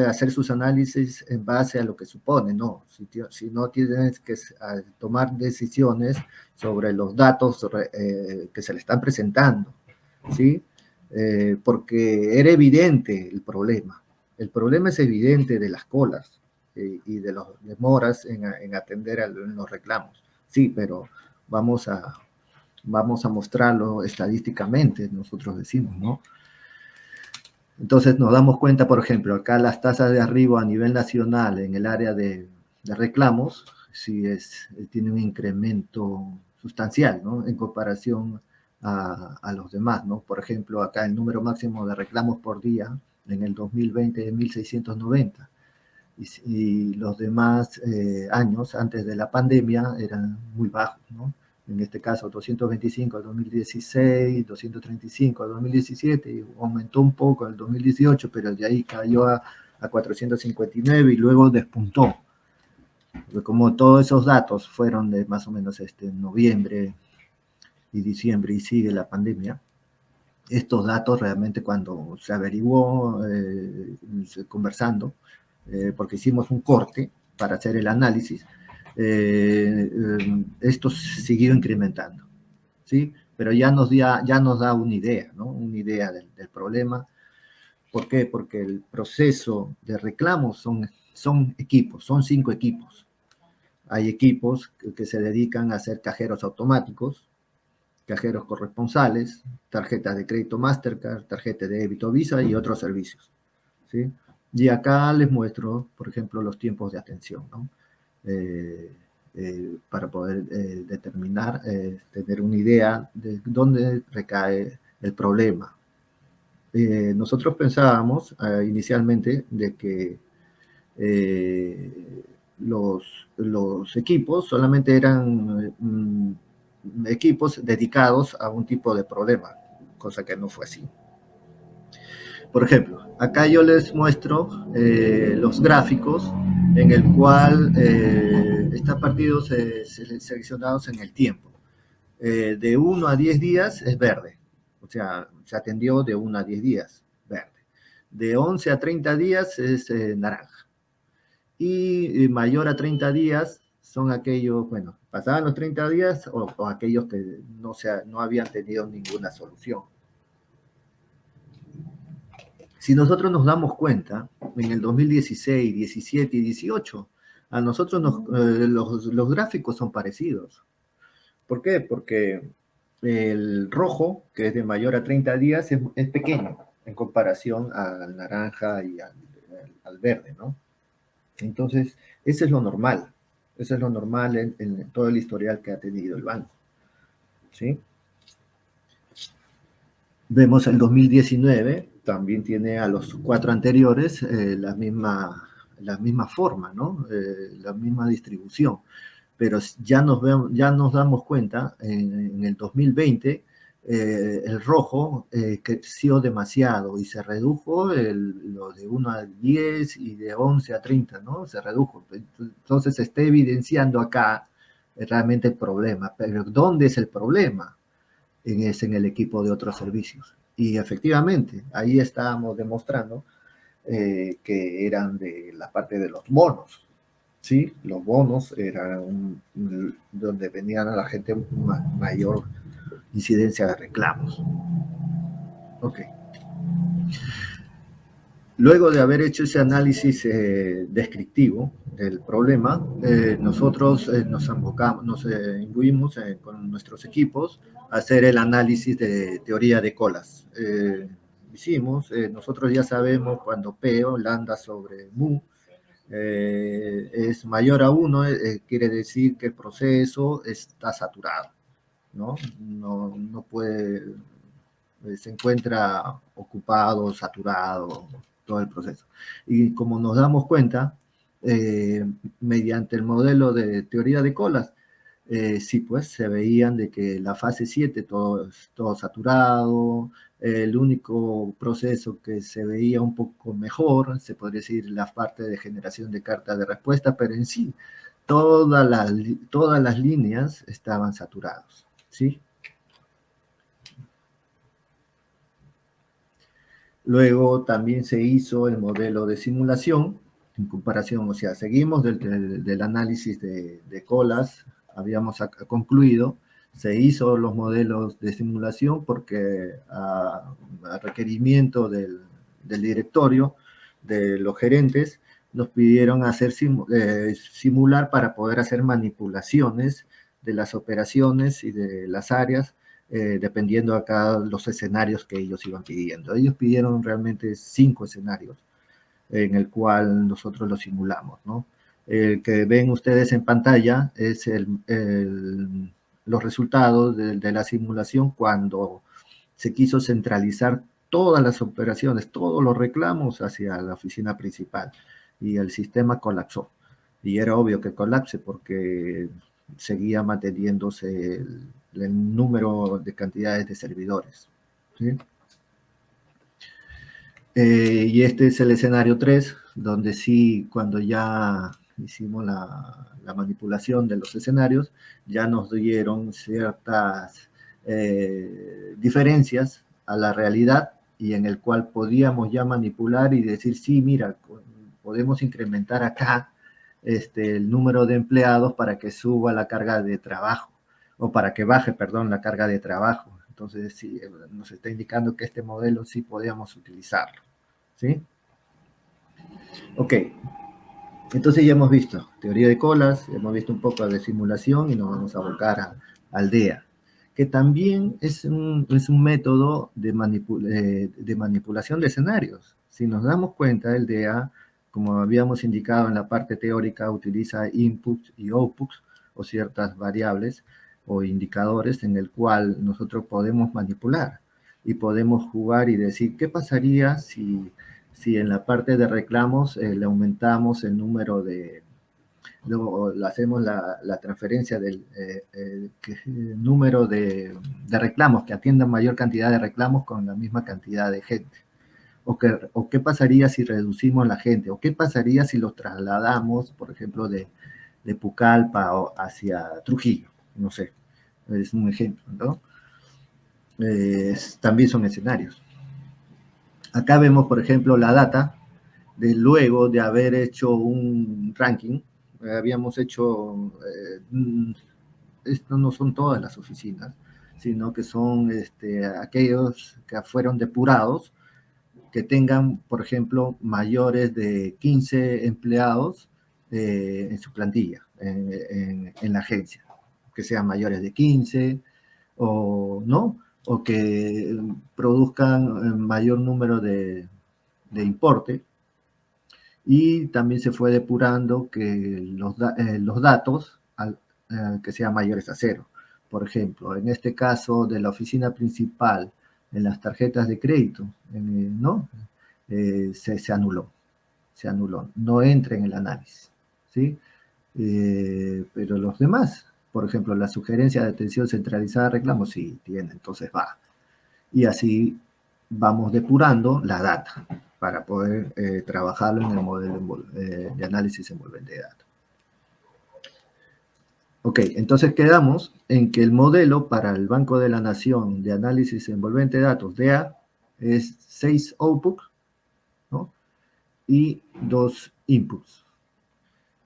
hacer sus análisis en base a lo que supone, no, si no tienes que tomar decisiones sobre los datos que se le están presentando, ¿sí? Porque era evidente el problema. El problema es evidente de las colas y de las demoras en atender en los reclamos. Sí, pero vamos a mostrarlo estadísticamente, nosotros decimos, ¿no? Entonces nos damos cuenta, por ejemplo, acá las tasas de arribo a nivel nacional en el área de reclamos, sí tiene un incremento sustancial, ¿no? En comparación a los demás, ¿no? Por ejemplo, acá el número máximo de reclamos por día en el 2020 es 1.690, y los demás años antes de la pandemia eran muy bajos, ¿no? En este caso 225 al 2016, 235 al 2017, y aumentó un poco al 2018, pero de ahí cayó a 459 y luego despuntó. Como todos esos datos fueron de más o menos noviembre y diciembre, y sigue la pandemia, estos datos realmente, cuando se averiguó conversando, porque hicimos un corte para hacer el análisis, esto siguió incrementando, ¿sí? Pero ya nos da una idea, ¿no? Una idea del problema. ¿Por qué? Porque el proceso de reclamos son equipos, son 5 equipos. Hay equipos que se dedican a hacer cajeros automáticos, cajeros corresponsales, tarjetas de crédito Mastercard, tarjetas de débito Visa y otros servicios, ¿sí? Y acá les muestro, por ejemplo, los tiempos de atención, ¿no? Para poder determinar, tener una idea de dónde recae el problema. Nosotros pensábamos inicialmente de que los equipos solamente eran equipos dedicados a un tipo de problema, cosa que no fue así. Por ejemplo, acá yo les muestro los gráficos en el cual están partidos seleccionados en el tiempo. De 1 a 10 días es verde, o sea, se atendió de 1 a 10 días, verde. De 11 a 30 días es naranja. Y mayor a 30 días son aquellos, bueno, pasaban los 30 días o aquellos que no habían tenido ninguna solución. Si nosotros nos damos cuenta, en el 2016, 17 y 18, a nosotros los gráficos son parecidos. ¿Por qué? Porque el rojo, que es de mayor a 30 días, es pequeño en comparación al naranja y al verde, ¿no? Entonces, ese es lo normal. Eso es lo normal en todo el historial que ha tenido el banco. ¿Sí? Vemos el 2019, también tiene a los 4 anteriores la misma forma, ¿no? La misma distribución. Pero ya nos damos cuenta en el 2020 el rojo creció demasiado y se redujo lo de 1 a 10 y de 11 a 30, ¿no? Se redujo. Entonces se está evidenciando acá realmente el problema. Pero ¿dónde es el problema? Es en el equipo de otros servicios. Y efectivamente, ahí estábamos demostrando que eran de la parte de los bonos. Sí, los bonos eran donde venían a la gente mayor incidencia de reclamos. Ok. Luego de haber hecho ese análisis descriptivo del problema, nosotros nos imbuimos con nuestros equipos a hacer el análisis de teoría de colas. Nosotros ya sabemos cuando P o lambda sobre mu es mayor a 1, quiere decir que el proceso está saturado, ¿no? No puede, se encuentra ocupado, saturado, todo el proceso. Y como nos damos cuenta, mediante el modelo de teoría de colas, sí, pues se veían de que la fase 7 todo saturado, el único proceso que se veía un poco mejor, se podría decir la parte de generación de cartas de respuesta, pero en sí, todas las líneas estaban saturadas, ¿sí? Luego también se hizo el modelo de simulación, en comparación, o sea, seguimos del análisis de colas, habíamos concluido, se hizo los modelos de simulación porque a requerimiento del directorio, de los gerentes, nos pidieron hacer simular para poder hacer manipulaciones de las operaciones y de las áreas dependiendo acá los escenarios que ellos iban pidiendo. Ellos pidieron realmente 5 escenarios en el cual nosotros los simulamos, ¿no? El que ven ustedes en pantalla es los resultados de la simulación cuando se quiso centralizar todas las operaciones, todos los reclamos hacia la oficina principal y el sistema colapsó. Y era obvio que colapse porque seguía manteniéndose el número de cantidades de servidores. ¿Sí? Y este es el escenario 3, donde sí, cuando ya hicimos la manipulación de los escenarios, ya nos dieron ciertas diferencias a la realidad y en el cual podíamos ya manipular y decir, sí, mira, podemos incrementar acá el número de empleados para que suba la carga de trabajo, o para que baje, perdón, la carga de trabajo. Entonces, sí, nos está indicando que este modelo sí podíamos utilizarlo. ¿Sí? Ok, entonces ya hemos visto teoría de colas, hemos visto un poco de simulación y nos vamos a abocar al DEA, que también es un método de manipulación de escenarios. Si nos damos cuenta, el DEA, como habíamos indicado en la parte teórica, utiliza inputs y outputs o ciertas variables o indicadores en el cual nosotros podemos manipular y podemos jugar y decir, ¿qué pasaría si en la parte de reclamos le aumentamos el número luego hacemos la transferencia del número de reclamos, que atiendan mayor cantidad de reclamos con la misma cantidad de gente? O qué pasaría si reducimos la gente, o qué pasaría si los trasladamos, por ejemplo, de Pucallpa hacia Trujillo, no sé, es un ejemplo, ¿no? También son escenarios. Acá vemos, por ejemplo, la data de luego de haber hecho un ranking. Habíamos hecho, esto no son todas las oficinas, sino que son aquellos que fueron depurados que tengan, por ejemplo, mayores de 15 empleados en su plantilla, en la agencia, que sean mayores de 15 o no, o que produzcan mayor número de importe. Y también se fue depurando que los datos que sean mayores a cero. Por ejemplo, en este caso de la oficina principal, en las tarjetas de crédito, ¿no? Se anuló, no entra en el análisis, ¿sí? Pero los demás, por ejemplo, la sugerencia de atención centralizada de reclamos, sí tiene, entonces va. Y así vamos depurando la data para poder trabajarlo en el modelo de análisis envolvente de datos. Ok, entonces quedamos en que el modelo para el Banco de la Nación de análisis envolvente de datos, DEA, es 6 outputs, ¿no? Y 2 inputs,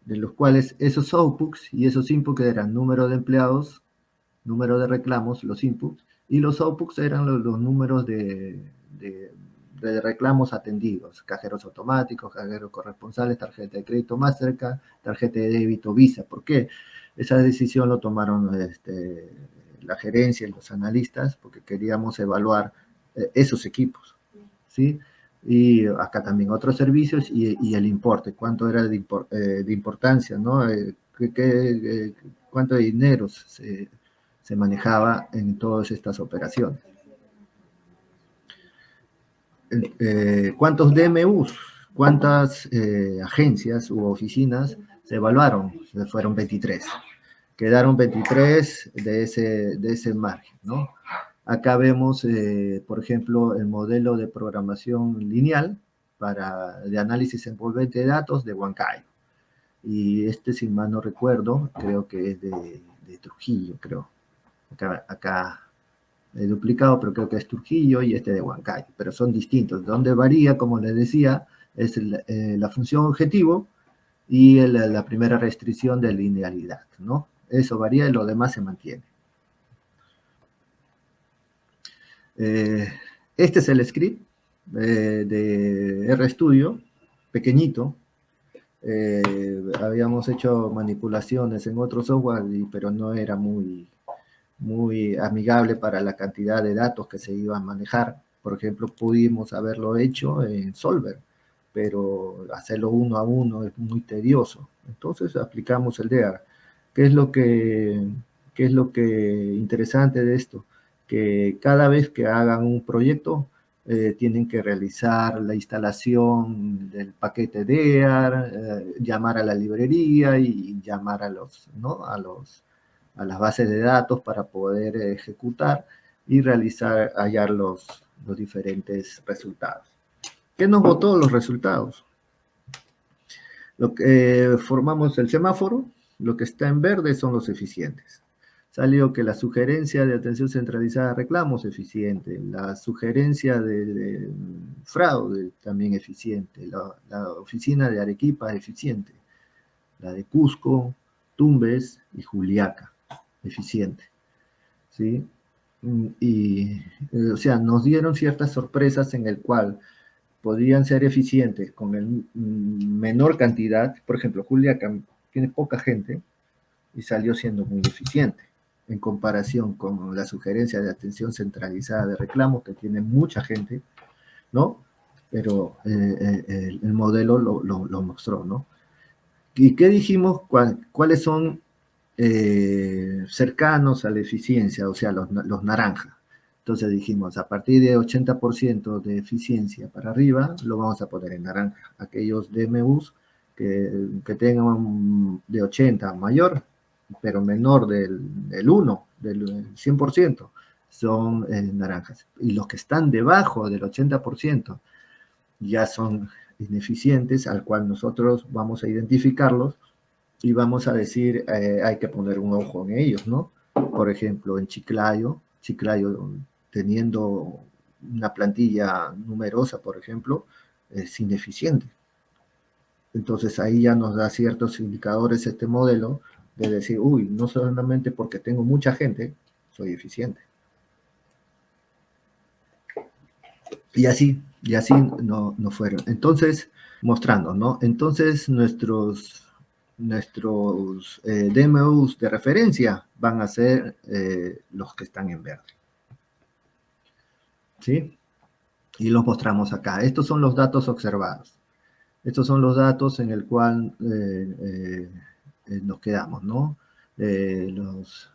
de los cuales esos outputs y esos inputs eran número de empleados, número de reclamos, los inputs, y los outputs eran los números de reclamos atendidos, cajeros automáticos, cajeros corresponsales, tarjeta de crédito Mastercard, tarjeta de débito Visa. ¿Por qué? Esa decisión lo tomaron la gerencia y los analistas porque queríamos evaluar esos equipos, ¿sí? Y acá también otros servicios y el importe, cuánto era de importancia, ¿no? Cuánto de dinero se manejaba en todas estas operaciones. ¿Cuántos DMUs, cuántas agencias u oficinas se evaluaron? Se fueron 23. Quedaron 23 de ese margen, ¿no? Acá vemos, por ejemplo, el modelo de programación lineal de análisis envolvente de datos de Huancayo. Y si mal no recuerdo, creo que es de Trujillo, creo. Acá he duplicado, pero creo que es Trujillo y de Huancayo, pero son distintos. Donde varía, como les decía, es la función objetivo y la primera restricción de linealidad, ¿no? Eso varía y lo demás se mantiene. Este es el script de RStudio, pequeñito. Habíamos hecho manipulaciones en otro software, pero no era muy amigable para la cantidad de datos que se iban a manejar. Por ejemplo, pudimos haberlo hecho en Solver, pero hacerlo uno a uno es muy tedioso. Entonces aplicamos el DEAR. ¿Qué es lo que interesante de esto? Que cada vez que hagan un proyecto, tienen que realizar la instalación del paquete DEAR, llamar a la librería y llamar a las bases de datos para poder ejecutar y hallar los diferentes resultados. ¿Qué nos botó los resultados? Lo que formamos el semáforo, lo que está en verde son los eficientes. Salió que la sugerencia de atención centralizada de reclamos eficiente, la sugerencia de fraude también eficiente, la oficina de Arequipa eficiente, la de Cusco, Tumbes y Juliaca eficiente, ¿sí? Y, o sea, nos dieron ciertas sorpresas en el cual podrían ser eficientes con menor cantidad. Por ejemplo, Juliaca tiene poca gente y salió siendo muy eficiente en comparación con la sugerencia de atención centralizada de reclamos que tiene mucha gente, ¿no? Pero el modelo lo mostró, ¿no? ¿Y qué dijimos? ¿Cuáles son cercanos a la eficiencia, o sea, los naranjas? Entonces dijimos, a partir de 80% de eficiencia para arriba, lo vamos a poner en naranja. Aquellos DMUs que tengan de 80 mayor, pero menor del 1, del 100%, son naranjas. Y los que están debajo del 80% ya son ineficientes, al cual nosotros vamos a identificarlos y vamos a decir, hay que poner un ojo en ellos, ¿no? Por ejemplo, en Chiclayo teniendo una plantilla numerosa, por ejemplo, es ineficiente. Entonces ahí ya nos da ciertos indicadores este modelo de decir, uy, no solamente porque tengo mucha gente, soy eficiente. Y así Y así no fueron. Entonces, mostrando, ¿no? Entonces, nuestros DMUs de referencia van a ser los que están en verde. ¿Sí? Y los mostramos acá. Estos son los datos observados. Estos son los datos en el cual nos quedamos, ¿no? Las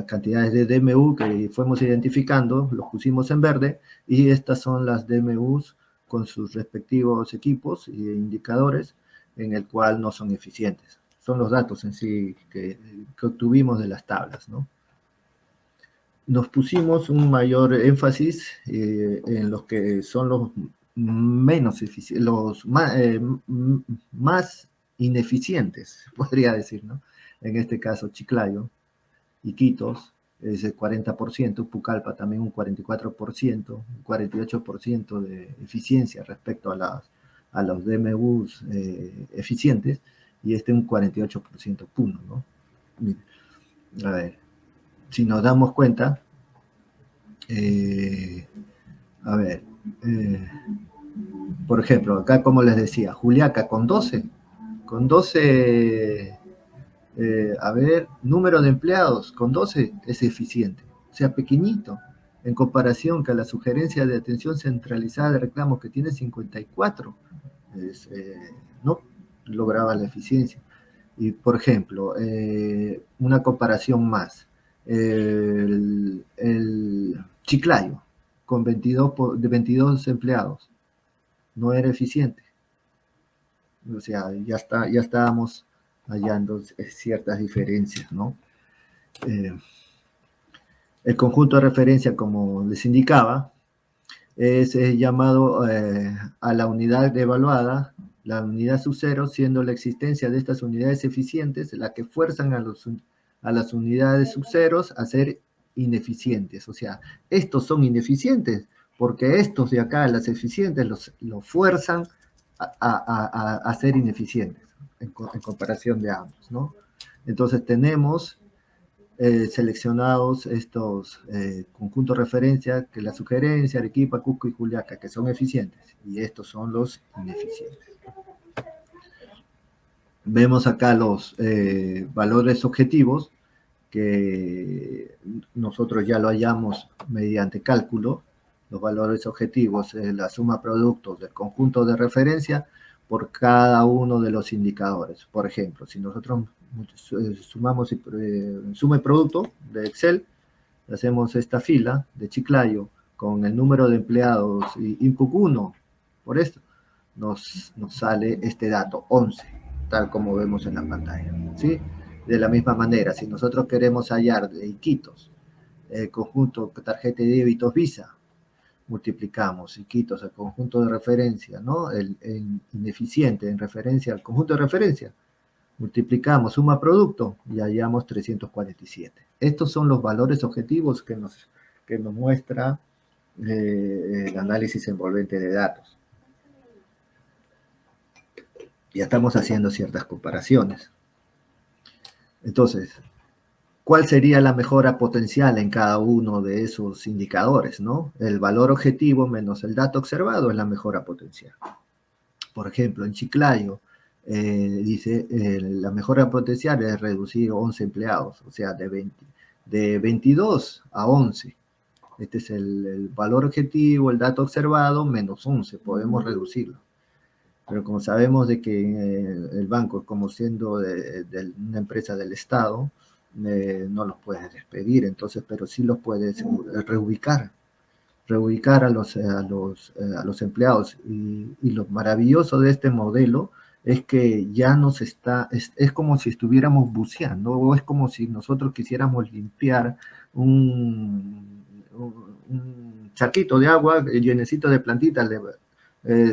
cantidades de DMU que fuimos identificando, los pusimos en verde, y estas son las DMUs con sus respectivos equipos e indicadores en el cual no son eficientes. Son los datos en sí que obtuvimos de las tablas, ¿no? Nos pusimos un mayor énfasis en los que son los menos eficientes, los más ineficientes, podría decir, ¿no? En este caso, Chiclayo, Iquitos, es el 40%, Pucallpa también un 44%, un 48% de eficiencia respecto a los DMUs eficientes, y este un 48% Puno, ¿no? A ver, si nos damos cuenta, a ver, por ejemplo, acá como les decía, Juliaca con 12, a ver, número de empleados con 12 es eficiente, o sea, pequeñito, en comparación que a la sugerencia de atención centralizada de reclamos que tiene 54, no lograba la eficiencia. Y, por ejemplo, una comparación más, el Chiclayo, con 22 empleados, no era eficiente. O sea, ya estábamos hallando ciertas diferencias, ¿no? El conjunto de referencia, como les indicaba, es llamado a la unidad evaluada, la unidad sub-0, siendo la existencia de estas unidades eficientes la que fuerzan a las unidades sub-0 a ser ineficientes. O sea, estos son ineficientes porque estos de acá, las eficientes, los fuerzan a ser ineficientes en comparación de ambos, ¿no? Entonces tenemos seleccionados estos conjuntos de referencia, que la sugerencia, Arequipa, Cusco y Juliaca, que son eficientes, y estos son los ineficientes. Vemos acá los valores objetivos, que nosotros ya lo hallamos mediante cálculo, los valores objetivos, la suma productos del conjunto de referencia por cada uno de los indicadores. Por ejemplo, si nosotros sumamos suma y producto de Excel, hacemos esta fila de Chiclayo con el número de empleados y input 1, por esto, nos sale este dato, 11, tal como vemos en la pantalla, ¿sí? De la misma manera, si nosotros queremos hallar de Iquitos el conjunto tarjeta de débitos Visa, multiplicamos Iquitos, el conjunto de referencia, ¿no? El ineficiente en referencia al conjunto de referencia, multiplicamos suma producto y hallamos 347. Estos son los valores objetivos que nos muestra el análisis envolvente de datos. Ya estamos haciendo ciertas comparaciones. Entonces, ¿cuál sería la mejora potencial en cada uno de esos indicadores, ¿no? El valor objetivo menos el dato observado es la mejora potencial. Por ejemplo, en Chiclayo, dice, la mejora potencial es reducir 11 empleados, o sea, de 22 a 11. Este es el valor objetivo, el dato observado, menos 11, podemos reducirlo. Pero como sabemos de que el banco, como siendo una empresa del Estado, no los puedes despedir, entonces, pero sí los puedes reubicar a los empleados. Y lo maravilloso de este modelo es que ya es como si estuviéramos buceando, o es como si nosotros quisiéramos limpiar un charquito de agua llenecito de plantitas,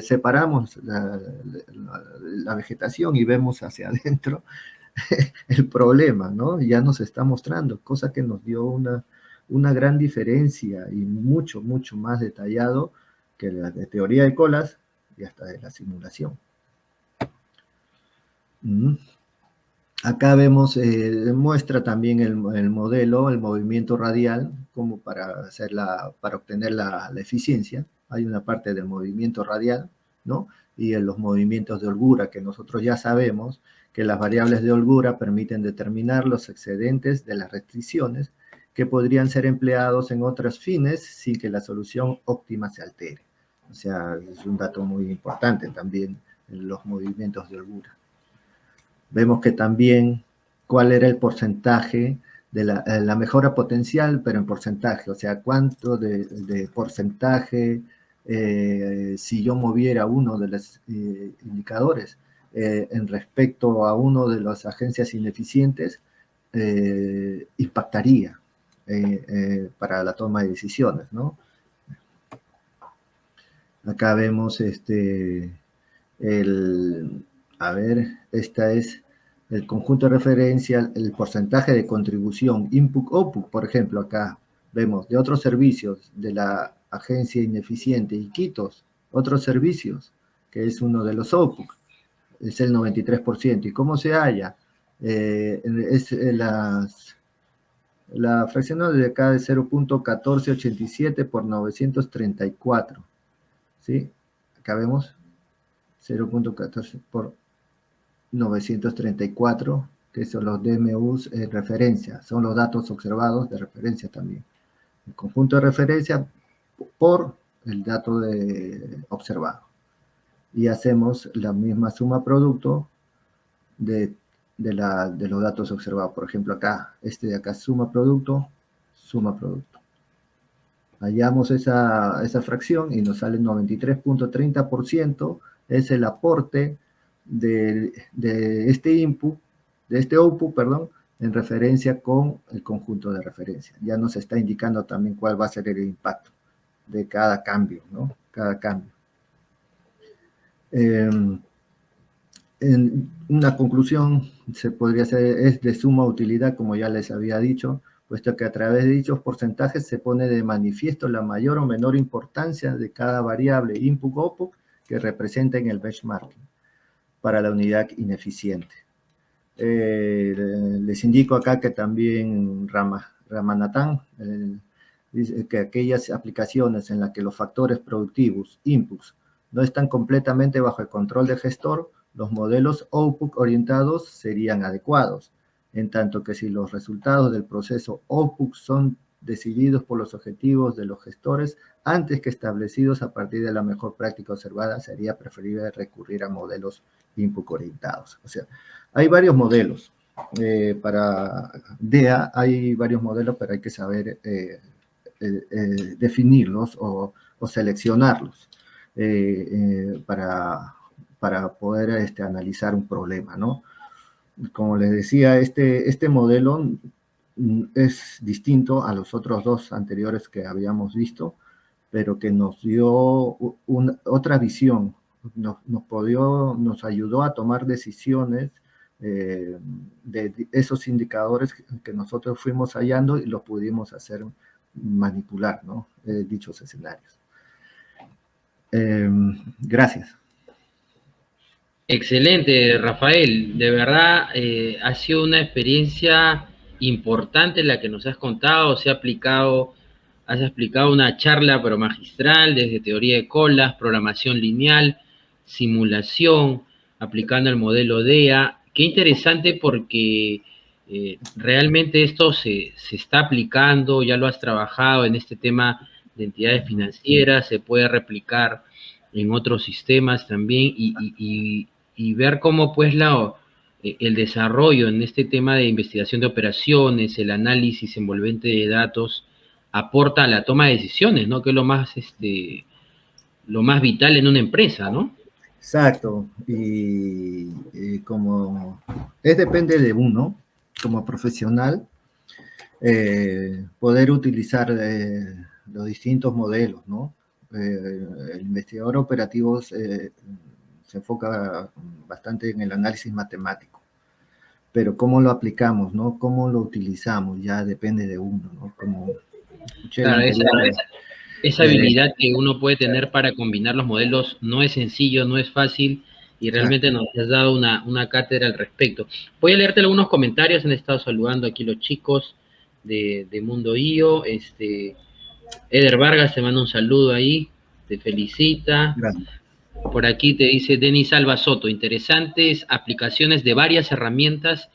separamos la vegetación y vemos hacia adentro el problema, ¿no? Ya nos está mostrando, cosa que nos dio una gran diferencia y mucho, mucho más detallado que la de teoría de colas y hasta de la simulación. Acá vemos, muestra también el modelo, el movimiento radial, como para obtener la eficiencia. hay una parte del movimiento radial, ¿no? Y en los movimientos de holgura, que nosotros ya sabemos que las variables de holgura permiten determinar los excedentes de las restricciones que podrían ser empleados en otros fines sin que la solución óptima se altere. O sea, es un dato muy importante también en los movimientos de holgura. Vemos que también cuál era el porcentaje de la mejora potencial, pero en porcentaje, o sea, cuánto de porcentaje si yo moviera uno de los indicadores en respecto a uno de las agencias ineficientes, impactaría para la toma de decisiones, ¿no? Acá vemos a ver, esta es el conjunto de referencia, el porcentaje de contribución, input-output, por ejemplo, acá vemos de otros servicios de la agencia ineficiente, Iquitos, otros servicios, que es uno de los output, es el 93%. ¿Y cómo se halla? Es la fracción de acá de 0.1487 por 934, ¿sí? Acá vemos 0.14 por 934, que son los DMUs en referencia, son los datos observados de referencia también. El conjunto de referencia por el dato observado. Y hacemos la misma suma producto de los datos observados. Por ejemplo, acá, de acá, suma producto. Hallamos esa fracción y nos sale 93.30%, es el aporte de este input, de este output, perdón, en referencia con el conjunto de referencia. Ya nos está indicando también cuál va a ser el impacto de cada cambio, ¿no? Cada cambio. En una conclusión se podría hacer, es de suma utilidad, como ya les había dicho, puesto que a través de dichos porcentajes se pone de manifiesto la mayor o menor importancia de cada variable input-output que representa en el benchmarking para la unidad ineficiente. Les indico acá que también Ramanathan dice que aquellas aplicaciones en las que los factores productivos, inputs, no están completamente bajo el control del gestor, los modelos output orientados serían adecuados, en tanto que si los resultados del proceso output son decididos por los objetivos de los gestores antes que establecidos a partir de la mejor práctica observada, sería preferible recurrir a modelos input orientados. O sea, hay varios modelos. Para DEA hay varios modelos, pero hay que saber definirlos o seleccionarlos para poder analizar un problema, ¿no? Como les decía, este modelo es distinto a los otros dos anteriores que habíamos visto, pero que nos dio otra visión, nos ayudó a tomar decisiones de esos indicadores que nosotros fuimos hallando y los pudimos hacer manipular, ¿no? Dichos escenarios. Gracias. Excelente, Rafael. De verdad, ha sido una experiencia importante la que nos has contado. Has explicado una charla pero magistral desde teoría de colas, programación lineal, simulación, aplicando el modelo DEA. Qué interesante porque realmente esto se está aplicando, ya lo has trabajado en este tema de entidades financieras, se puede replicar en otros sistemas también y ver cómo pues el desarrollo en este tema de investigación de operaciones, el análisis envolvente de datos, aporta a la toma de decisiones, ¿no? Que es lo más vital en una empresa, ¿no? Exacto, y como depende de uno, como profesional, poder utilizar los distintos modelos, ¿no? El investigador operativo se enfoca bastante en el análisis matemático, pero cómo lo aplicamos, ¿no? Cómo lo utilizamos, ya depende de uno, ¿no? Como claro, esa habilidad que uno puede tener para combinar los modelos no es sencillo, no es fácil, y realmente nos has dado una cátedra al respecto. Voy a leerte algunos comentarios, han estado saludando aquí los chicos de Mundo IO, Eder Vargas te manda un saludo ahí, te felicita. Gracias. Por aquí te dice Denis Alba Soto, interesantes aplicaciones de varias herramientas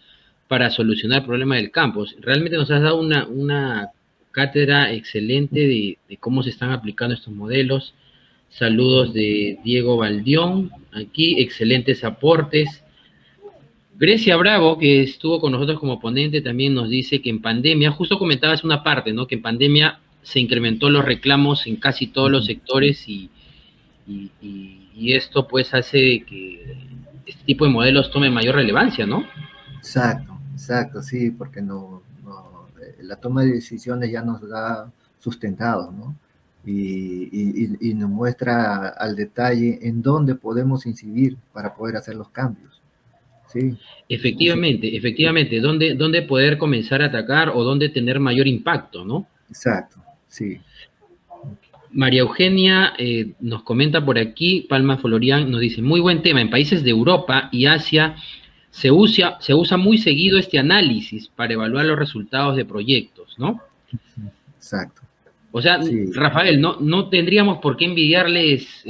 para solucionar el problema del campus. Realmente nos has dado una cátedra excelente de cómo se están aplicando estos modelos. Saludos de Diego Baldión, aquí, excelentes aportes. Grecia Bravo, que estuvo con nosotros como ponente, también nos dice que en pandemia, justo comentabas una parte, ¿no? Que en pandemia se incrementó los reclamos en casi todos los sectores y esto pues hace que este tipo de modelos tome mayor relevancia, ¿no? Exacto, exacto, sí, porque la toma de decisiones ya nos da sustentado, ¿no? Y nos muestra al detalle en dónde podemos incidir para poder hacer los cambios, ¿sí? Eso, Efectivamente, ¿dónde poder comenzar a atacar o dónde tener mayor impacto, ¿no? exacto, sí. María Eugenia nos comenta por aquí, Palma Florian nos dice, muy buen tema, en países de Europa y Asia se usa muy seguido este análisis para evaluar los resultados de proyectos, ¿no? Exacto, O sea, sí. Rafael, no tendríamos por qué envidiarles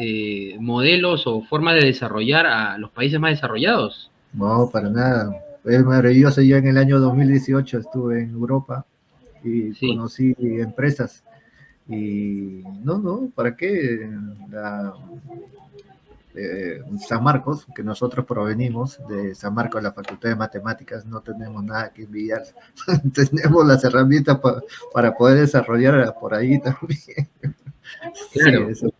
modelos o formas de desarrollar a los países más desarrollados. No, para nada. Es maravilloso. Yo en el año 2018 estuve en Europa y Sí, conocí empresas y no, ¿para qué? La, San Marcos, que nosotros provenimos de San Marcos, la Facultad de Matemáticas, no tenemos nada que envidiar. Tenemos las herramientas para poder desarrollar por ahí también. Sí, claro. eso.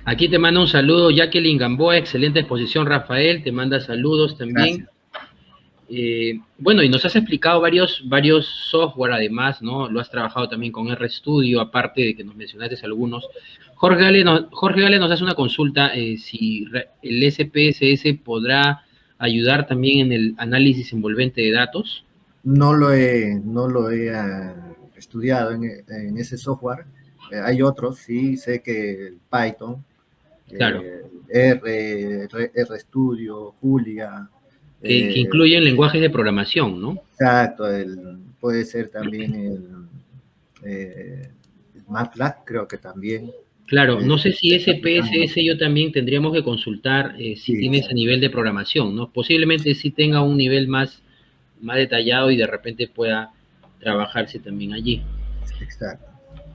Aquí te manda un saludo Jacqueline Gamboa, excelente exposición Rafael, te manda saludos también. Gracias. Bueno, y nos has explicado varios software además, ¿no? Lo has trabajado también con RStudio, aparte de que nos mencionaste algunos. Jorge Gale nos hace una consulta, si el SPSS podrá ayudar también en el análisis envolvente de datos. No lo he estudiado en ese software. Hay otros, sí, sé que Python, Claro, RStudio, Julia, que eh, incluyen lenguajes de programación, ¿no? exacto, puede ser también el MATLAB, creo que también. Claro, eh, no sé si se está aplicando. SPSS yo también tendríamos que consultar si Sí, tiene ese nivel de programación, ¿no? Posiblemente sí tenga un nivel más detallado y de repente pueda trabajarse también allí. exacto.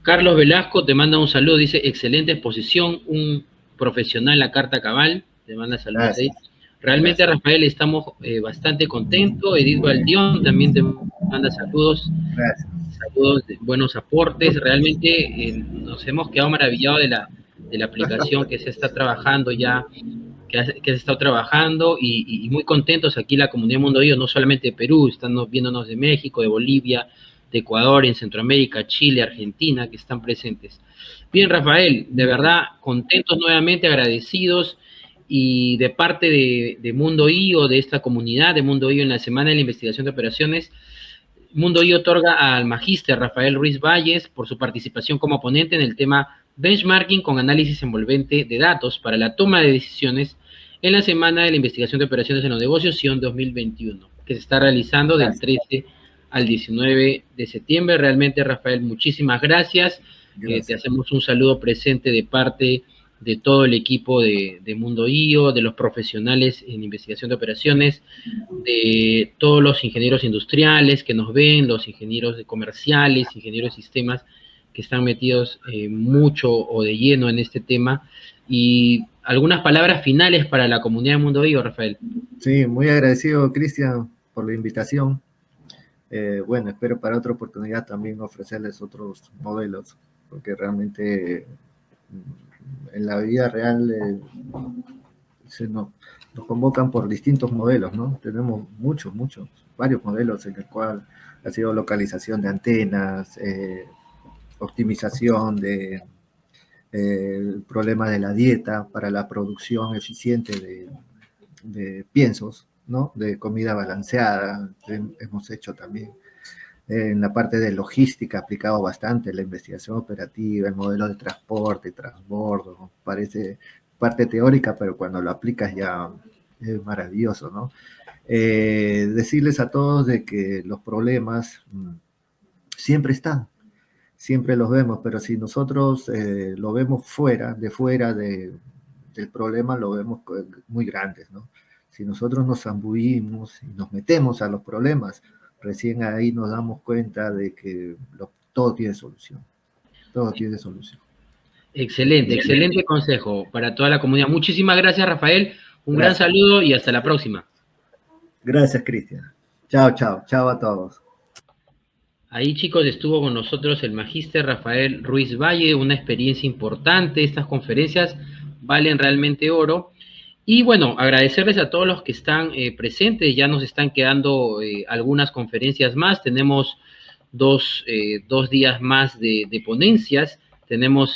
Carlos Velasco te manda un saludo, dice, excelente exposición, un profesional la carta cabal, te manda saludos ahí. Gracias, Realmente, gracias, Rafael, estamos bastante contentos. Edith Baldión también te manda saludos, gracias. saludos de buenos aportes. Realmente nos hemos quedado maravillados de la aplicación que se está trabajando ya, que se está trabajando y muy contentos aquí la comunidad Mundo IO, no solamente de Perú, están viéndonos de México, de Bolivia, de Ecuador, en Centroamérica, Chile, Argentina, que están presentes. Bien, Rafael, de verdad, contentos nuevamente, agradecidos y de parte de Mundo IO, de esta comunidad de Mundo IO en la Semana de la Investigación de Operaciones, Mundo IO otorga al magíster Rafael Ruiz Valles por su participación como ponente en el tema Benchmarking con análisis envolvente de datos para la toma de decisiones en la Semana de la Investigación de Operaciones en los Negocios, SION 2021, que se está realizando del Gracias, 13 al 19 de septiembre. Realmente, Rafael, muchísimas gracias. Te gracias. hacemos un saludo presente de parte de todo el equipo de Mundo IO, de los profesionales en investigación de operaciones, de todos los ingenieros industriales que nos ven, los ingenieros de comerciales, ingenieros de sistemas que están metidos mucho o de lleno en este tema. Y algunas palabras finales para la comunidad de Mundo Vivo, Rafael. Sí, muy agradecido, Cristian, por la invitación. Bueno, espero para otra oportunidad también ofrecerles otros modelos, porque realmente en la vida real nos convocan por distintos modelos, ¿no? Tenemos varios modelos en el cual ha sido localización de antenas, optimización el problema de la dieta para la producción eficiente de piensos, ¿no? De comida balanceada, hemos hecho también. En la parte de logística aplicado bastante, la investigación operativa, el modelo de transporte, transbordo, parece parte teórica, pero cuando lo aplicas ya es maravilloso, ¿no? Decirles a todos de que los problemas siempre están, siempre los vemos, pero si nosotros lo vemos fuera del problema, lo vemos muy grandes, ¿no? Si nosotros nos zambullimos y nos metemos a los problemas, recién ahí nos damos cuenta de que todo tiene solución. Todo tiene solución. Excelente, excelente consejo para toda la comunidad. Muchísimas gracias, Rafael. Un gran saludo y hasta la próxima. Gracias, Cristian. Chao, chao. Chao a todos. Ahí, chicos, estuvo con nosotros el magíster Rafael Ruiz Valle, una experiencia importante. Estas conferencias valen realmente oro. Y bueno, agradecerles a todos los que están presentes. Ya nos están quedando algunas conferencias más. Tenemos dos días más de ponencias. Tenemos